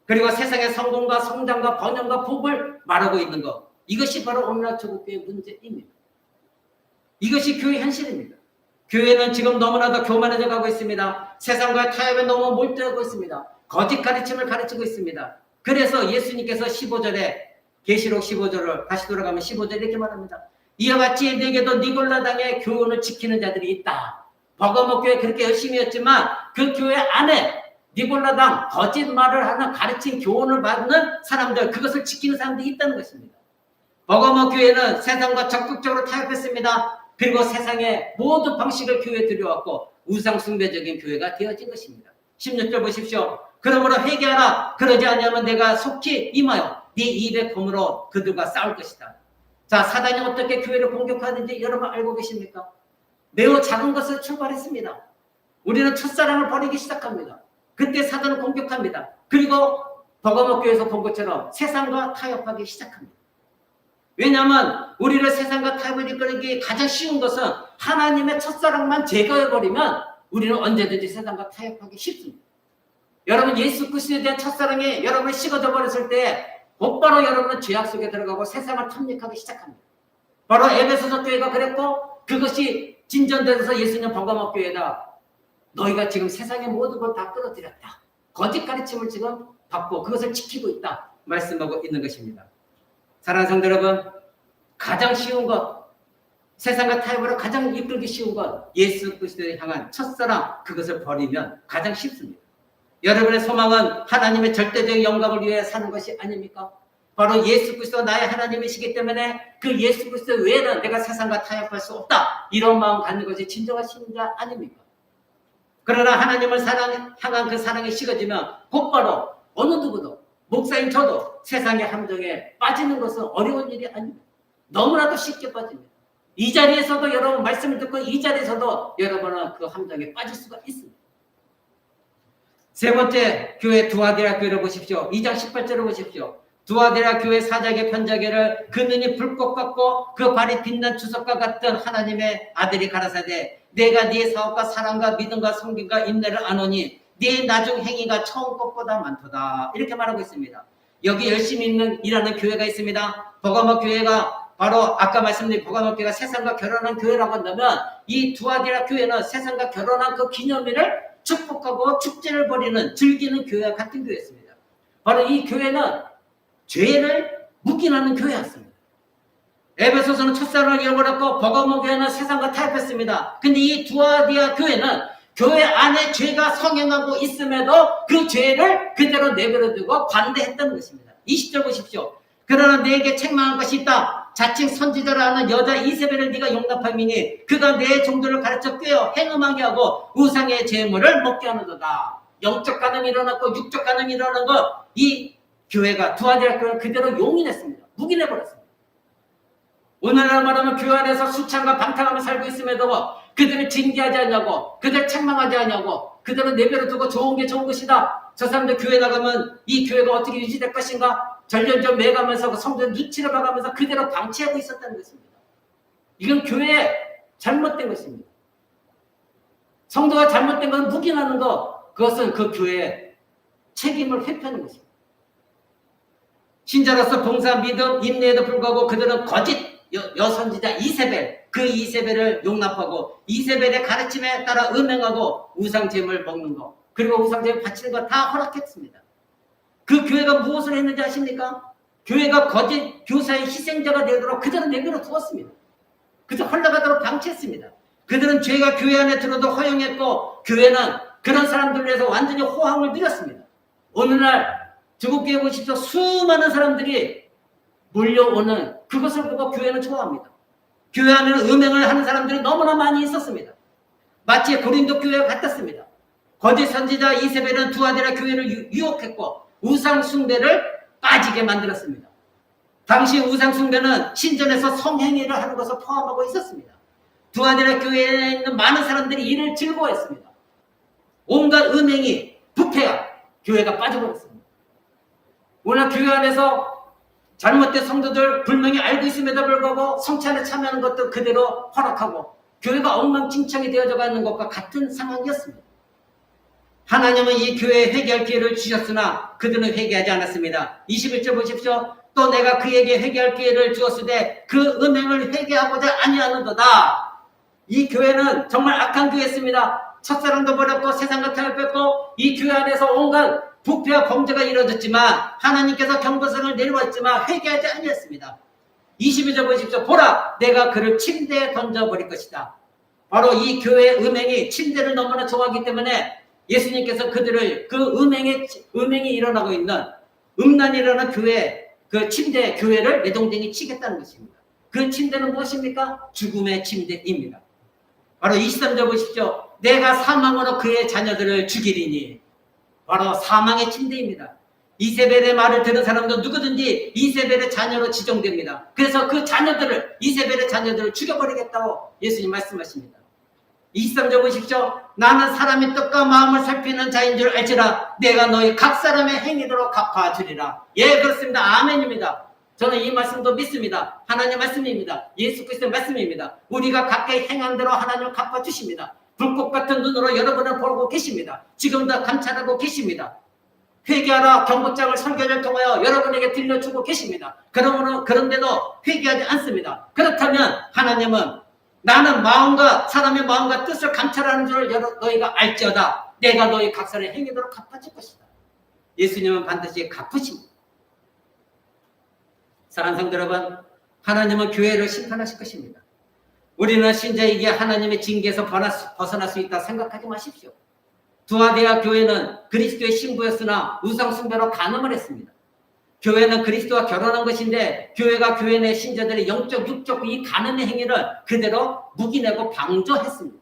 그리고 세상의 성공과 성장과 번영과 복을 말하고 있는 것, 이것이 바로 오늘날 조국교회의 문제입니다. 이것이 교회 현실입니다. 교회는 지금 너무나도 교만해져 가고 있습니다. 세상과 타협에 너무 몰두하고 있습니다. 거짓 가르침을 가르치고 있습니다. 그래서 예수님께서 15절에, 계시록 15절을 다시 돌아가면 15절 이렇게 말합니다. 이와 같이 네게도 니골라당의 교훈을 지키는 자들이 있다. 버거목 교회 그렇게 열심히 했지만 그 교회 안에 니골라당, 거짓말을 하는 가르친 교훈을 받는 사람들, 그것을 지키는 사람들이 있다는 것입니다. 버거목 교회는 세상과 적극적으로 타협했습니다. 그리고 세상의 모든 방식을 교회에 들여왔고 우상 숭배적인 교회가 되어진 것입니다. 16절 보십시오. 그러므로 회개하라. 그러지 아니하면 내가 속히 임하여 네 입의 검으로 그들과 싸울 것이다. 자, 사단이 어떻게 교회를 공격하는지 여러분 알고 계십니까? 매우 작은 것을 출발했습니다. 우리는 첫사랑을 버리기 시작합니다. 그때 사단을 공격합니다. 그리고 버거목 교회에서 본 것처럼 세상과 타협하기 시작합니다. 왜냐하면 우리를 세상과 타협을 이끌기 가장 쉬운 것은 하나님의 첫사랑만 제거해버리면 우리는 언제든지 세상과 타협하기 쉽습니다. 여러분 예수 그리스도에 대한 첫사랑이 여러분을 식어져 버렸을 때 곧바로 여러분은 죄악 속에 들어가고 세상을 탐닉하기 시작합니다. 바로 에베소서 교회가 그랬고, 그것이 진전돼서 예수님 버거목 교회다. 너희가 지금 세상의 모든 걸 다 끌어들였다. 거짓 가르침을 지금 받고 그것을 지키고 있다 말씀하고 있는 것입니다. 사랑하는 성도 여러분, 가장 쉬운 것, 세상과 타협으로 가장 이끌기 쉬운 것, 예수 그리스도에 향한 첫사랑, 그것을 버리면 가장 쉽습니다. 여러분의 소망은 하나님의 절대적인 영광을 위해 사는 것이 아닙니까? 바로 예수 그리스도 나의 하나님이시기 때문에 그 예수 그리스도 외에는 내가 세상과 타협할 수 없다, 이런 마음 갖는 것이 진정한 신자 아닙니까? 그러나 하나님을 향한 그 사랑이 식어지면 곧바로 어느 누구도, 목사인 저도 세상의 함정에 빠지는 것은 어려운 일이 아닙니다. 너무나도 쉽게 빠집니다. 이 자리에서도 여러분 말씀을 듣고 이 자리에서도 여러분은 그 함정에 빠질 수가 있습니다. 세 번째 교회 두아디라 교회를 보십시오. 2장 18절을 보십시오. 두아디라 교회 사자계 편자계를 그 눈이 불꽃 같고 그 발이 빛난 주석과 같은 하나님의 아들이 가라사대 내가 네 사업과 사랑과 믿음과 섬김과 인내를 아노니 네 나중 행위가 처음 것보다 많도다. 이렇게 말하고 있습니다. 여기 열심히 일하는 교회가 있습니다. 버거목 교회가 바로 아까 말씀드린 버거목 교회가 세상과 결혼한 교회라고 한다면 이 두아디라 교회는 세상과 결혼한 그 기념일을 축복하고 축제를 벌이는, 즐기는 교회와 같은 교회였습니다. 바로 이 교회는 죄를 묵인하는 교회였습니다. 에베소서는 첫사랑을 잃어버렸고 버거목 교회는 세상과 타협했습니다. 근데 이 두아디아 교회는 교회 안에 죄가 성행하고 있음에도 그 죄를 그대로 내버려두고 관대했다는 것입니다. 20절 보십시오. 그러나 내게 책망한 것이 있다. 자칭 선지자라는 여자 이세벨을 네가 용납함이니 그가 내 종들을 가르쳐 꿰어 행음하게 하고 우상의 제물을 먹게 하는도다. 영적 간음이 일어났고 육적 간음이 일어난 것, 이 교회가 두아디라 교회를 그대로 용인했습니다. 묵인해버렸습니다. 오늘날 말하면 교회 안에서 수창과 방탕하며 살고 있음에도 그들을 징계하지 않냐고, 그들을 책망하지 않냐고, 그들을 내버려두고 좋은 게 좋은 것이다. 저 사람들 교회 나가면 이 교회가 어떻게 유지될 것인가? 전전전 매가면서 성도들 눈치를 봐가면서 그대로 방치하고 있었다는 것입니다. 이건 교회의 잘못된 것입니다. 성도가 잘못된 건 묵인하는 것, 그것은 그 교회의 책임을 회피하는 것입니다. 신자로서 봉사, 믿음, 인내에도 불구하고 그들은 거짓 여선지자 이세벨, 그 이세벨을 용납하고 이세벨의 가르침에 따라 음행하고 우상제물 먹는 것, 그리고 우상제물 바치는 것 다 허락했습니다. 그 교회가 무엇을 했는지 아십니까? 교회가 거짓 교사의 희생자가 되도록 그들은 내버려 두었습니다. 그저 흘러가도록 방치했습니다. 그들은 죄가 교회 안에 들어도 허용했고 교회는 그런 사람들을 위해서 완전히 호황을 누렸습니다. 오늘날 중국교회 보십시오. 수많은 사람들이 몰려오는 그것을 보고 교회는 좋아합니다. 교회 안에는 음행을 하는 사람들이 너무나 많이 있었습니다. 마치 고린도 교회와 같았습니다. 거짓 선지자 이세벨은 두 아들의 교회를 유혹했고 우상 숭배를 빠지게 만들었습니다. 당시 우상 숭배는 신전에서 성행위를 하는 것을 포함하고 있었습니다. 두 아들의 교회에 있는 많은 사람들이 이를 즐거워했습니다. 온갖 음행이 부패야 교회가 빠져버렸습니다. 오늘 교회 안에서 잘못된 성도들 분명히 알고 있음에도 불구하고 성찬에 참여하는 것도 그대로 허락하고 교회가 엉망진창이 되어져 가는 것과 같은 상황이었습니다. 하나님은 이 교회에 회개할 기회를 주셨으나 그들은 회개하지 않았습니다. 21절 보십시오. 또 내가 그에게 회개할 기회를 주었으되 그 음행을 회개하고자 아니하는도다. 이 교회는 정말 악한 교회였습니다. 첫사랑도 버렸고 세상과 탕을 뺐고 이 교회 안에서 온갖 부패와 범죄가 이루어졌지만 하나님께서 경고성을 내려왔지만 회개하지 아니했습니다. 22절 보십시오. 보라 내가 그를 침대에 던져버릴 것이다. 바로 이 교회의 음행이 침대를 너무나 좋아하기 때문에 예수님께서 그들을 그 음행이 일어나고 있는 음란이 일어나는 교회 그 침대 교회를 매동댕이 치겠다는 것입니다. 그 침대는 무엇입니까? 죽음의 침대입니다. 바로 23절 보십시오. 내가 사망으로 그의 자녀들을 죽이리니 바로 사망의 침대입니다. 이세벨의 말을 들은 사람도 누구든지 이세벨의 자녀로 지정됩니다. 그래서 그 자녀들을 이세벨의 자녀들을 죽여버리겠다고 예수님 말씀하십니다. 23절 보십시오. 나는 사람의 뜻과 마음을 살피는 자인 줄 알지라 내가 너희 각 사람의 행위대로 갚아주리라. 예 그렇습니다. 아멘입니다. 저는 이 말씀도 믿습니다. 하나님 말씀입니다. 예수 그리스도의 말씀입니다. 우리가 각각 행한 대로 하나님을 갚아주십니다. 불꽃 같은 눈으로 여러분을 보고 계십니다. 지금도 감찰하고 계십니다. 회개하라 경고장을 설교를 통하여 여러분에게 들려주고 계십니다. 그런데도 회개하지 않습니다. 그렇다면 하나님은 나는 마음과 사람의 마음과 뜻을 감찰하는 줄 너희가 알지어다. 내가 너희 각 사람의 행위대로 갚아줄 것이다. 예수님은 반드시 갚으십니다. 사랑하는 성도 여러분, 하나님은 교회를 심판하실 것입니다. 우리는 신자이기에 하나님의 징계에서 벗어날 수 있다 생각하지 마십시오. 두아디아 교회는 그리스도의 신부였으나 우상 숭배로 간음을 했습니다. 교회는 그리스도와 결혼한 것인데 교회가 교회 내 신자들의 영적 육적 이 간음의 행위를 그대로 묵인하고 방조했습니다.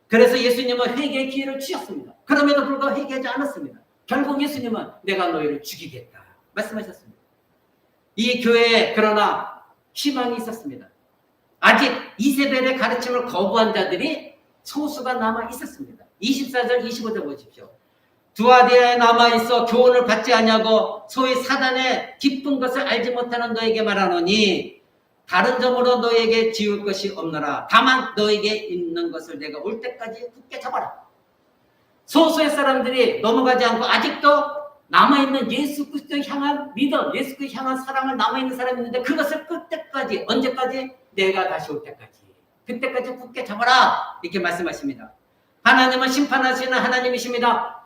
그래서 예수님은 회개의 기회를 주셨습니다. 그럼에도 불구하고 회개하지 않았습니다. 결국 예수님은 내가 너희를 죽이겠다 말씀하셨습니다. 이 교회에 그러나 희망이 있었습니다. 아직 이세벨의 가르침을 거부한 자들이 소수가 남아 있었습니다. 24절 25절 보십시오. 두아디아에 남아있어 교훈을 받지 아니하고 소위 사단의 기쁜 것을 알지 못하는 너에게 말하노니 다른 점으로 너에게 지울 것이 없노라. 다만 너에게 있는 것을 내가 올 때까지 굳게 잡아라. 소수의 사람들이 넘어가지 않고 아직도 남아있는 예수 그리스도를 향한 믿음, 예수 그리스도를 향한 사랑을 남아있는 사람이 있는데 그것을 끝때까지 언제까지? 내가 다시 올 때까지 그때까지 굳게 잡아라 이렇게 말씀하십니다. 하나님은 심판하시는 하나님이십니다.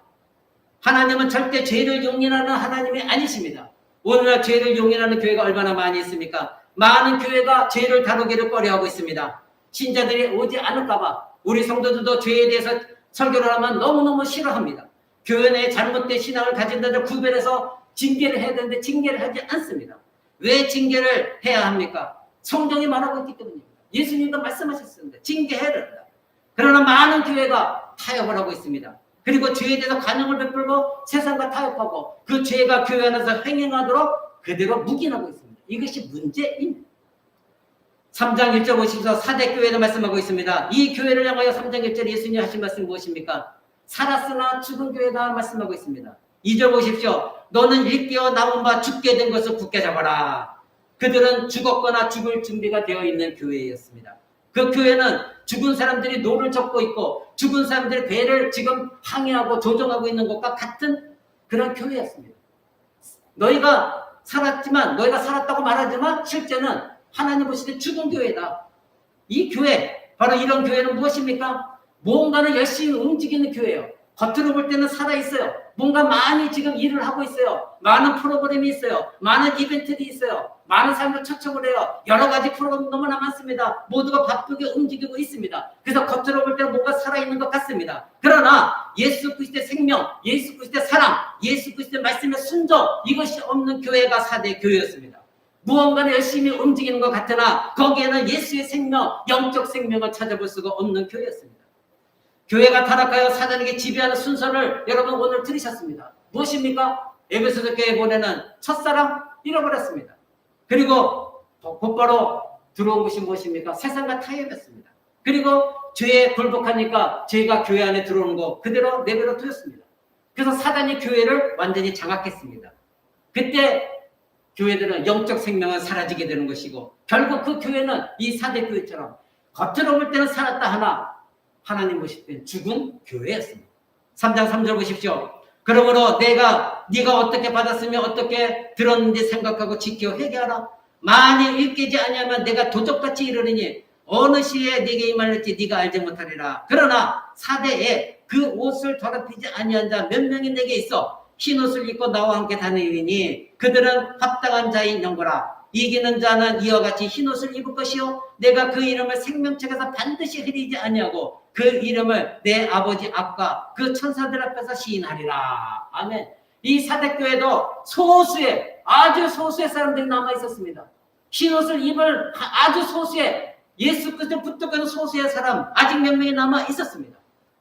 하나님은 절대 죄를 용인하는 하나님이 아니십니다. 오늘날 죄를 용인하는 교회가 얼마나 많이 있습니까? 많은 교회가 죄를 다루기를 꺼려하고 있습니다. 신자들이 오지 않을까봐 우리 성도들도 죄에 대해서 설교를 하면 너무너무 싫어합니다. 교회 내에 잘못된 신앙을 가진 자들 구별해서 징계를 해야 되는데 징계를 하지 않습니다. 왜 징계를 해야 합니까? 성경이 말하고 있기 때문입니다. 예수님도 말씀하셨습니다. 징계해야 된다. 그러나 많은 교회가 타협을 하고 있습니다. 그리고 죄에 대해서 관용을 베풀고 세상과 타협하고 그 죄가 교회 안에서 횡행하도록 그대로 묵인하고 있습니다. 이것이 문제입니다. 3장 1절 보십시오. 사대교회도 말씀하고 있습니다. 이 교회를 향하여 3장 1절에 예수님이 하신 말씀이 무엇입니까? 살았으나 죽은 교회다 말씀하고 있습니다. 2절 보십시오. 너는 일깨어 남은 바 죽게 된 것을 굳게 잡아라. 그들은 죽었거나 죽을 준비가 되어 있는 교회였습니다. 그 교회는 죽은 사람들이 노를 젓고 있고 죽은 사람들의 배를 지금 항해하고 조종하고 있는 것과 같은 그런 교회였습니다. 너희가 살았다고 말하지만 실제는 하나님 보시기에 죽은 교회다. 이 교회, 바로 이런 교회는 무엇입니까? 뭔가를 열심히 움직이는 교회예요. 겉으로 볼 때는 살아있어요. 뭔가 많이 지금 일을 하고 있어요. 많은 프로그램이 있어요. 많은 이벤트들이 있어요. 많은 사람들 초청을 해요. 여러 가지 프로그램 너무나 많습니다. 모두가 바쁘게 움직이고 있습니다. 그래서 겉으로 볼 때는 뭔가 살아있는 것 같습니다. 그러나 예수 그리스도의 생명, 예수 그리스도의 사랑, 예수 그리스도의 말씀의 순종, 이것이 없는 교회가 4대 교회였습니다. 무언가를 열심히 움직이는 것 같으나 거기에는 예수의 생명, 영적 생명을 찾아볼 수가 없는 교회였습니다. 교회가 타락하여 사단에게 지배하는 순서를 여러분 오늘 들으셨습니다. 무엇입니까? 에베소서 교회에 보내는 첫사랑 잃어버렸습니다. 그리고 곧바로 들어온 것이 무엇입니까? 세상과 타협했습니다. 그리고 죄에 굴복하니까 죄가 교회 안에 들어오는 거 그대로 내버려 두었습니다. 그래서 사단이 교회를 완전히 장악했습니다. 그때 교회들은 영적 생명은 사라지게 되는 것이고 결국 그 교회는 이 4대 교회처럼 겉으로 볼 때는 살았다 하나 하나님 보실 때는 죽은 교회였습니다. 3장 3절 보십시오. 그러므로 네가 어떻게 받았으며 어떻게 들었는지 생각하고 지켜 회개하라. 만일 일깨지 아니하면 내가 도적같이 이르느니 어느 시에 네게 임할지 네가 알지 못하리라. 그러나 4대에 그 옷을 더럽히지 아니한 자 몇 명이 내게 있어 흰 옷을 입고 나와 함께 다니리니 그들은 합당한 자인 영거라. 이기는 자는 이와 같이 흰 옷을 입을 것이요 내가 그 이름을 생명책에서 반드시 흐리지 아니하고 그 이름을 내 아버지 앞과 그 천사들 앞에서 시인하리라. 아멘. 이 4대 교회도 소수의 아주 소수의 사람들이 남아 있었습니다. 흰 옷을 입을 아주 소수의 예수 그리스도 붙들고 있는 소수의 사람 아직 몇 명이 남아 있었습니다.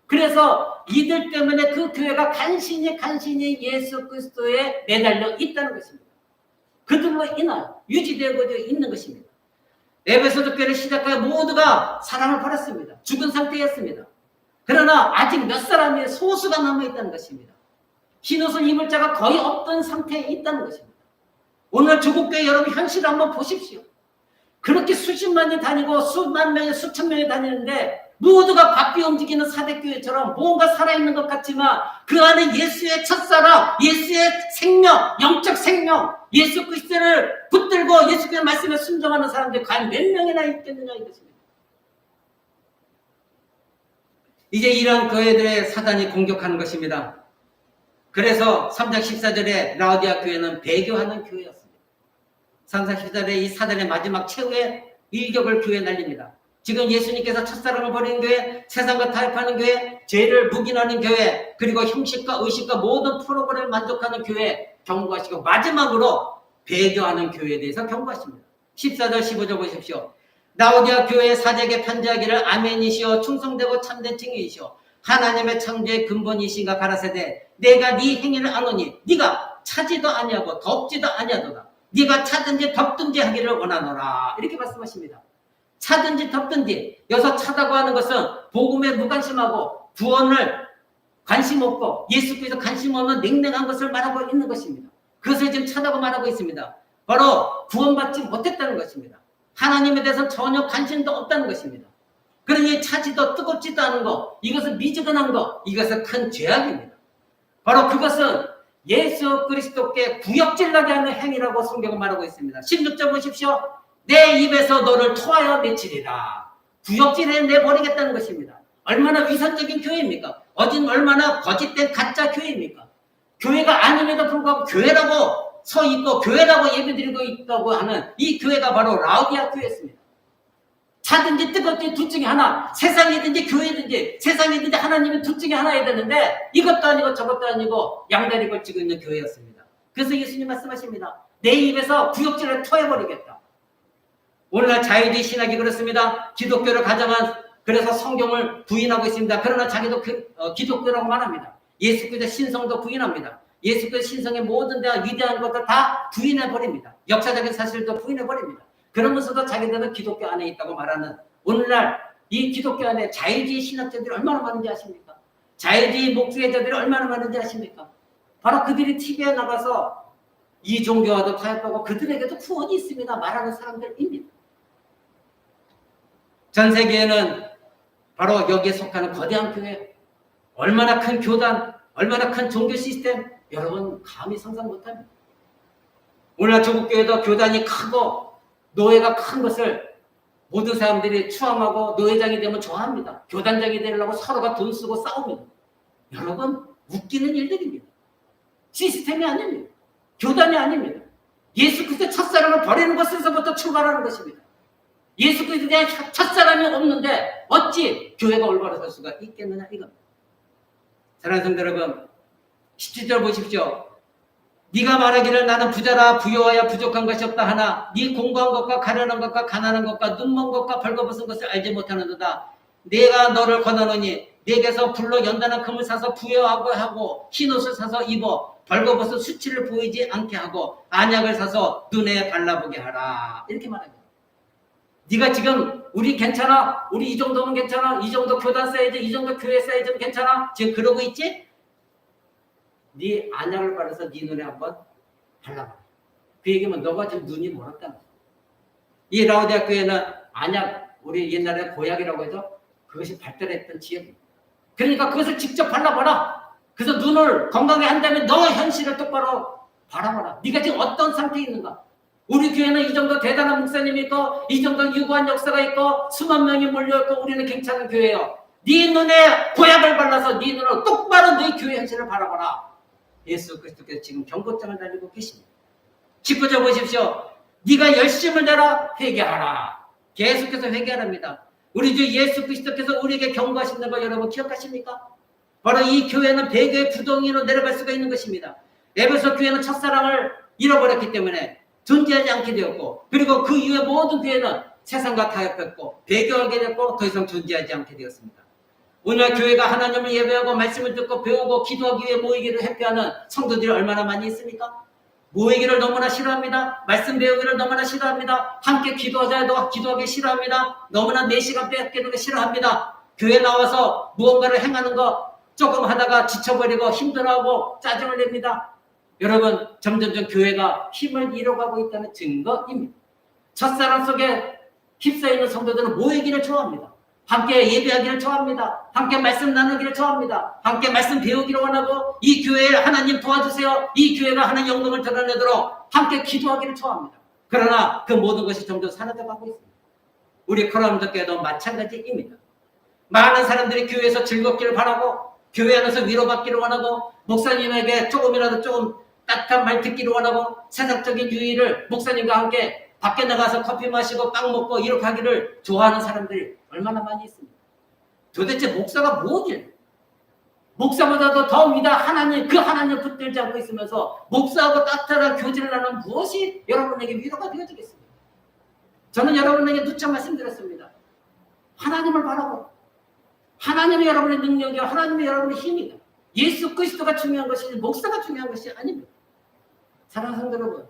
그래서 이들 때문에 그 교회가 간신히 예수 그리스도에 매달려 있다는 것입니다. 그들로 인하여 유지되고 있는 것입니다. 에베소서 교회를 시작하여 모두가 사랑을 버렸습니다. 죽은 상태였습니다. 그러나 아직 몇 사람의 소수가 남아있다는 것입니다. 흰옷을 입을 자가 거의 없던 상태에 있다는 것입니다. 오늘 조국교회 여러분 현실을 한번 보십시오. 그렇게 수십만이 다니고 수만 명이 수천 명이 다니는데 모두가 바삐 움직이는 4대 교회처럼 뭔가 살아있는 것 같지만 그 안에 예수의 첫사랑, 예수의 생명, 영적 생명, 예수 그리스도를 붙들고 예수 그리스도의 말씀에 순종하는 사람들이 과연 몇 명이나 있겠느냐 이것입니다. 이제 이런 교회들의 사단이 공격하는 것입니다. 그래서 3장 14절에 라오디아 교회는 배교하는 교회였습니다. 3장 14절에 이 사단의 마지막 최후의 일격을 교회에 날립니다. 지금 예수님께서 첫사랑을 버리는 교회, 세상과 타협하는 교회, 죄를 묵인하는 교회, 그리고 형식과 의식과 모든 프로그램을 만족하는 교회 경고하시고 마지막으로 배교하는 교회에 대해서 경고하십니다. 14절 15절 보십시오. 라오디아 교회의 사제에게 편지하기를 아멘이시오 충성되고 참된 증인이시오 하나님의 창조의 근본이신가 가라사대 내가 네 행위를 아노니 네가 차지도 아니하고 덥지도 아니하도다 네가 차든지 덥든지 하기를 원하노라 이렇게 말씀하십니다. 차든지 덥든지 여기서 차다고 하는 것은 복음에 무관심하고 구원을 관심 없고 예수 그리스도 관심 없는 냉랭한 것을 말하고 있는 것입니다. 그것을 지금 차다고 말하고 있습니다. 바로 구원받지 못했다는 것입니다. 하나님에 대해서 전혀 관심도 없다는 것입니다. 그러니 차지도 뜨겁지도 않은 것, 이것은 미지근한 것, 이것은 큰 죄악입니다. 바로 그것은 예수 그리스도께 구역질나게 하는 행위라고 성경은 말하고 있습니다. 16절 보십시오. 내 입에서 너를 토하여 내치리라. 구역질해 내버리겠다는 것입니다. 얼마나 위선적인 교회입니까? 얼마나 거짓된 가짜 교회입니까? 교회가 아님에도 불구하고 교회라고 서 있고 교회라고 예배드리고 있다고 하는 이 교회가 바로 라오디아 교회였습니다. 차든지 뜨겁든지 둘 중에 하나, 세상이든지 교회든지 세상이든지 하나님은 둘 중에 하나야 되는데 이것도 아니고 저것도 아니고 양다리 걸치고 있는 교회였습니다. 그래서 예수님 말씀하십니다. 내 입에서 구역질을 토해버리겠다. 오늘날 자유주의 신학이 그렇습니다. 기독교를 가정한 그래서 성경을 부인하고 있습니다. 그러나 자기도 기독교라고 말합니다. 예수 그리스도 신성도 부인합니다. 예수 그리스도 신성의 모든 데와 위대한 것들 다 부인해버립니다. 역사적인 사실도 부인해버립니다. 그러면서도 자기들은 기독교 안에 있다고 말하는 오늘날 이 기독교 안에 자유주의 신학자들이 얼마나 많은지 아십니까? 자유주의 목수회자들이 얼마나 많은지 아십니까? 바로 그들이 TV에 나가서 이 종교와도 타협하고 그들에게도 구원이 있습니다 말하는 사람들입니다. 전 세계에는 바로 여기에 속하는 거대한 교회, 얼마나 큰 교단, 얼마나 큰 종교 시스템 여러분 감히 상상 못합니다. 오늘날 조국교회도 교단이 크고 노예가 큰 것을 모든 사람들이 추앙하고 노예장이 되면 좋아합니다. 교단장이 되려고 서로가 돈 쓰고 싸웁니다. 여러분 웃기는 일들입니다. 시스템이 아닙니다. 교단이 아닙니다. 예수 그리스도의 첫사랑을 버리는 것에서부터 출발하는 것입니다. 예수 그리스도에 대한 첫사랑이 없는데 어찌 교회가 올바로 설 수가 있겠느냐 이겁니다. 사랑하는 성도 여러분, 17절 보십시오. 네가 말하기를 나는 부자라 부여하여 부족한 것이 없다 하나 네 공부한 것과 가련한 것과 가난한 것과 눈먼 것과 벌거벗은 것을 알지 못하는도다. 내가 너를 권하노니 내게서 불로 연단한 금을 사서 부여하고 하고 흰옷을 사서 입어 벌거벗은 수치를 보이지 않게 하고 안약을 사서 눈에 발라보게 하라. 이렇게 말합니다. 네가 지금 우리 괜찮아? 우리 이 정도면 괜찮아? 이 정도 교단 사이즈, 이 정도 교회 사이즈는 괜찮아? 지금 그러고 있지? 네 안약을 바르서 네 눈에 한번 발라봐. 그 얘기면 너가 지금 눈이 멀었다는 거야. 이 라오디아 교회는 안약, 우리 옛날에 고약이라고 해서 그것이 발달했던 지역입니다. 그러니까 그것을 직접 발라봐라. 그래서 눈을 건강하게 한다면 너 현실을 똑바로 바라봐라. 네가 지금 어떤 상태에 있는가? 우리 교회는 이 정도 대단한 목사님이 있고 이 정도 유구한 역사가 있고 수만 명이 몰려있고 우리는 괜찮은 교회예요. 네 눈에 고약을 발라서 네 눈을 똑바로 네 교회 현실을 바라봐라. 예수 그리스도께서 지금 경고장을 달리고 계십니다. 19절 보십시오. 네가 열심을 내라 회개하라. 계속해서 회개하랍니다. 우리 주 예수 그리스도께서 우리에게 경고하시는 걸 여러분 기억하십니까? 바로 이 교회는 배교의 구덩이로 내려갈 수가 있는 것입니다. 에베소 교회는 첫사랑을 잃어버렸기 때문에 존재하지 않게 되었고 그리고 그 이후에 모든 교회는 세상과 타협했고 배교하게 됐고 더 이상 존재하지 않게 되었습니다. 오늘 교회가 하나님을 예배하고 말씀을 듣고 배우고 기도하기 위해 모이기를 회피하는 성도들이 얼마나 많이 있습니까? 모이기를 너무나 싫어합니다. 말씀 배우기를 너무나 싫어합니다. 함께 기도하자 해도 기도하기 싫어합니다. 너무나 4시간 뺏기는 거 싫어합니다. 교회 나와서 무언가를 행하는 거 조금 하다가 지쳐버리고 힘들어하고 짜증을 냅니다. 여러분 점점점 교회가 힘을 잃어가고 있다는 증거입니다. 첫사랑 속에 휩싸이는 성도들은 모이기를 좋아합니다. 함께 예배하기를 좋아합니다. 함께 말씀 나누기를 좋아합니다. 함께 말씀 배우기를 원하고 이 교회에 하나님 도와주세요. 이 교회가 하나님 영광을 드러내도록 함께 기도하기를 좋아합니다. 그러나 그 모든 것이 점점 사라져가고 있습니다. 우리 코라운드 교회도 마찬가지입니다. 많은 사람들이 교회에서 즐겁기를 바라고 교회 안에서 위로받기를 원하고 목사님에게 조금이라도 조금 따뜻한 말 듣기를 원하고 세상적인 유의를 목사님과 함께 밖에 나가서 커피 마시고 빵 먹고 이렇게 하기를 좋아하는 사람들이 얼마나 많이 있습니다. 도대체 목사가 뭐지? 목사보다도 더 위다 하나님, 그 하나님을 붙들지 않고 있으면서 목사하고 따뜻한 교제를 나누는 무엇이 여러분에게 위로가 되어지겠습니까? 저는 여러분에게 누차 말씀드렸습니다. 하나님을 바라고 하나님이 여러분의 능력이요 하나님이 여러분의 힘이다. 예수 그리스도가 중요한 것이지 목사가 중요한 것이 아닙니다. 사랑하는 성도 여러분,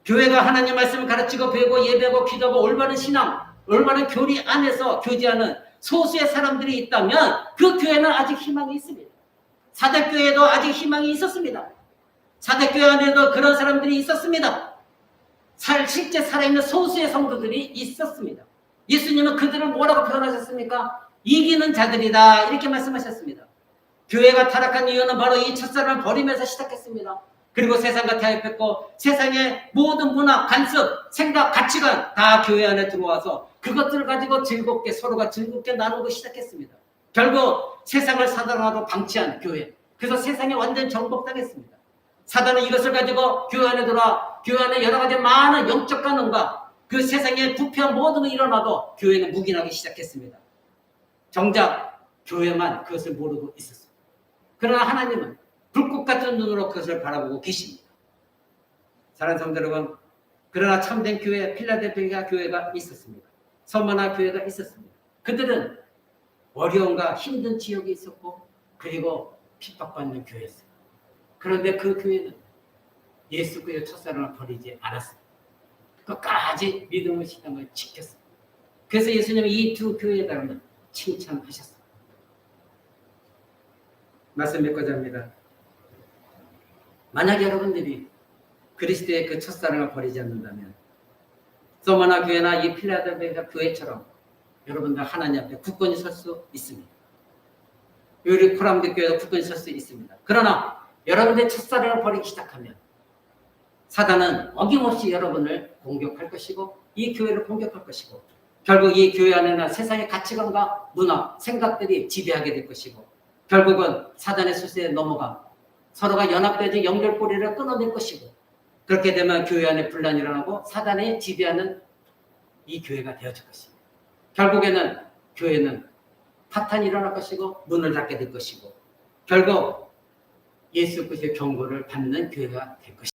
교회가 하나님 말씀을 가르치고 배우고 예배하고 기도하고 올바른 신앙, 올바른 교리 안에서 교제하는 소수의 사람들이 있다면 그 교회는 아직 희망이 있습니다. 사대교회도 아직 희망이 있었습니다. 사대교회 안에도 그런 사람들이 있었습니다. 실제 살아있는 소수의 성도들이 있었습니다. 예수님은 그들을 뭐라고 표현하셨습니까? 이기는 자들이다 이렇게 말씀하셨습니다. 교회가 타락한 이유는 바로 이 첫사랑을 버리면서 시작했습니다. 그리고 세상과 타협했고 세상의 모든 문화, 간섭, 생각, 가치관 다 교회 안에 들어와서 그것들을 가지고 즐겁게 서로가 즐겁게 나누고 시작했습니다. 결국 세상을 사단화로 방치한 교회. 그래서 세상에 완전 정복당했습니다. 사단은 이것을 가지고 교회 안에 들어와 교회 안에 여러 가지 많은 영적 가능과 그 세상에 부패한 모든 게 일어나도 교회는 묵인하기 시작했습니다. 정작 교회만 그것을 모르고 있었습니다. 그러나 하나님은 불꽃 같은 눈으로 그것을 바라보고 계십니다. 사랑하는 성도 여러분, 그러나 참된 교회, 필라델피아 교회가 있었습니다. 서머나 교회가 있었습니다. 그들은 어려움과 힘든 지역이 있었고 그리고 핍박받는 교회였어요. 그런데 그 교회는 예수 그리스도의 첫사랑을 버리지 않았습니다. 끝까지 믿음의 신앙을 지켰습니다. 그래서 예수님은 이 두 교회에 대한 칭찬하셨습니다. 말씀 맺고자 합니다. 만약 여러분들이 그리스도의 그 첫사랑을 버리지 않는다면 서머나 교회나 이 필라델피아 교회처럼 여러분들 하나님 앞에 굳건히 설 수 있습니다. 우리 코람드 교회도 굳건히 설 수 있습니다. 그러나 여러분들의 첫사랑을 버리기 시작하면 사단은 어김없이 여러분을 공격할 것이고 이 교회를 공격할 것이고 결국 이 교회 안에는 세상의 가치관과 문화, 생각들이 지배하게 될 것이고 결국은 사단의 수세에 넘어가 서로가 연합되지 연결고리를 끊어낼 것이고, 그렇게 되면 교회 안에 분란이 일어나고 사단이 지배하는 이 교회가 되어질 것입니다. 결국에는 교회는 파탄이 일어날 것이고 문을 닫게 될 것이고 결국 예수 그리스도의 경고를 받는 교회가 될 것입니다.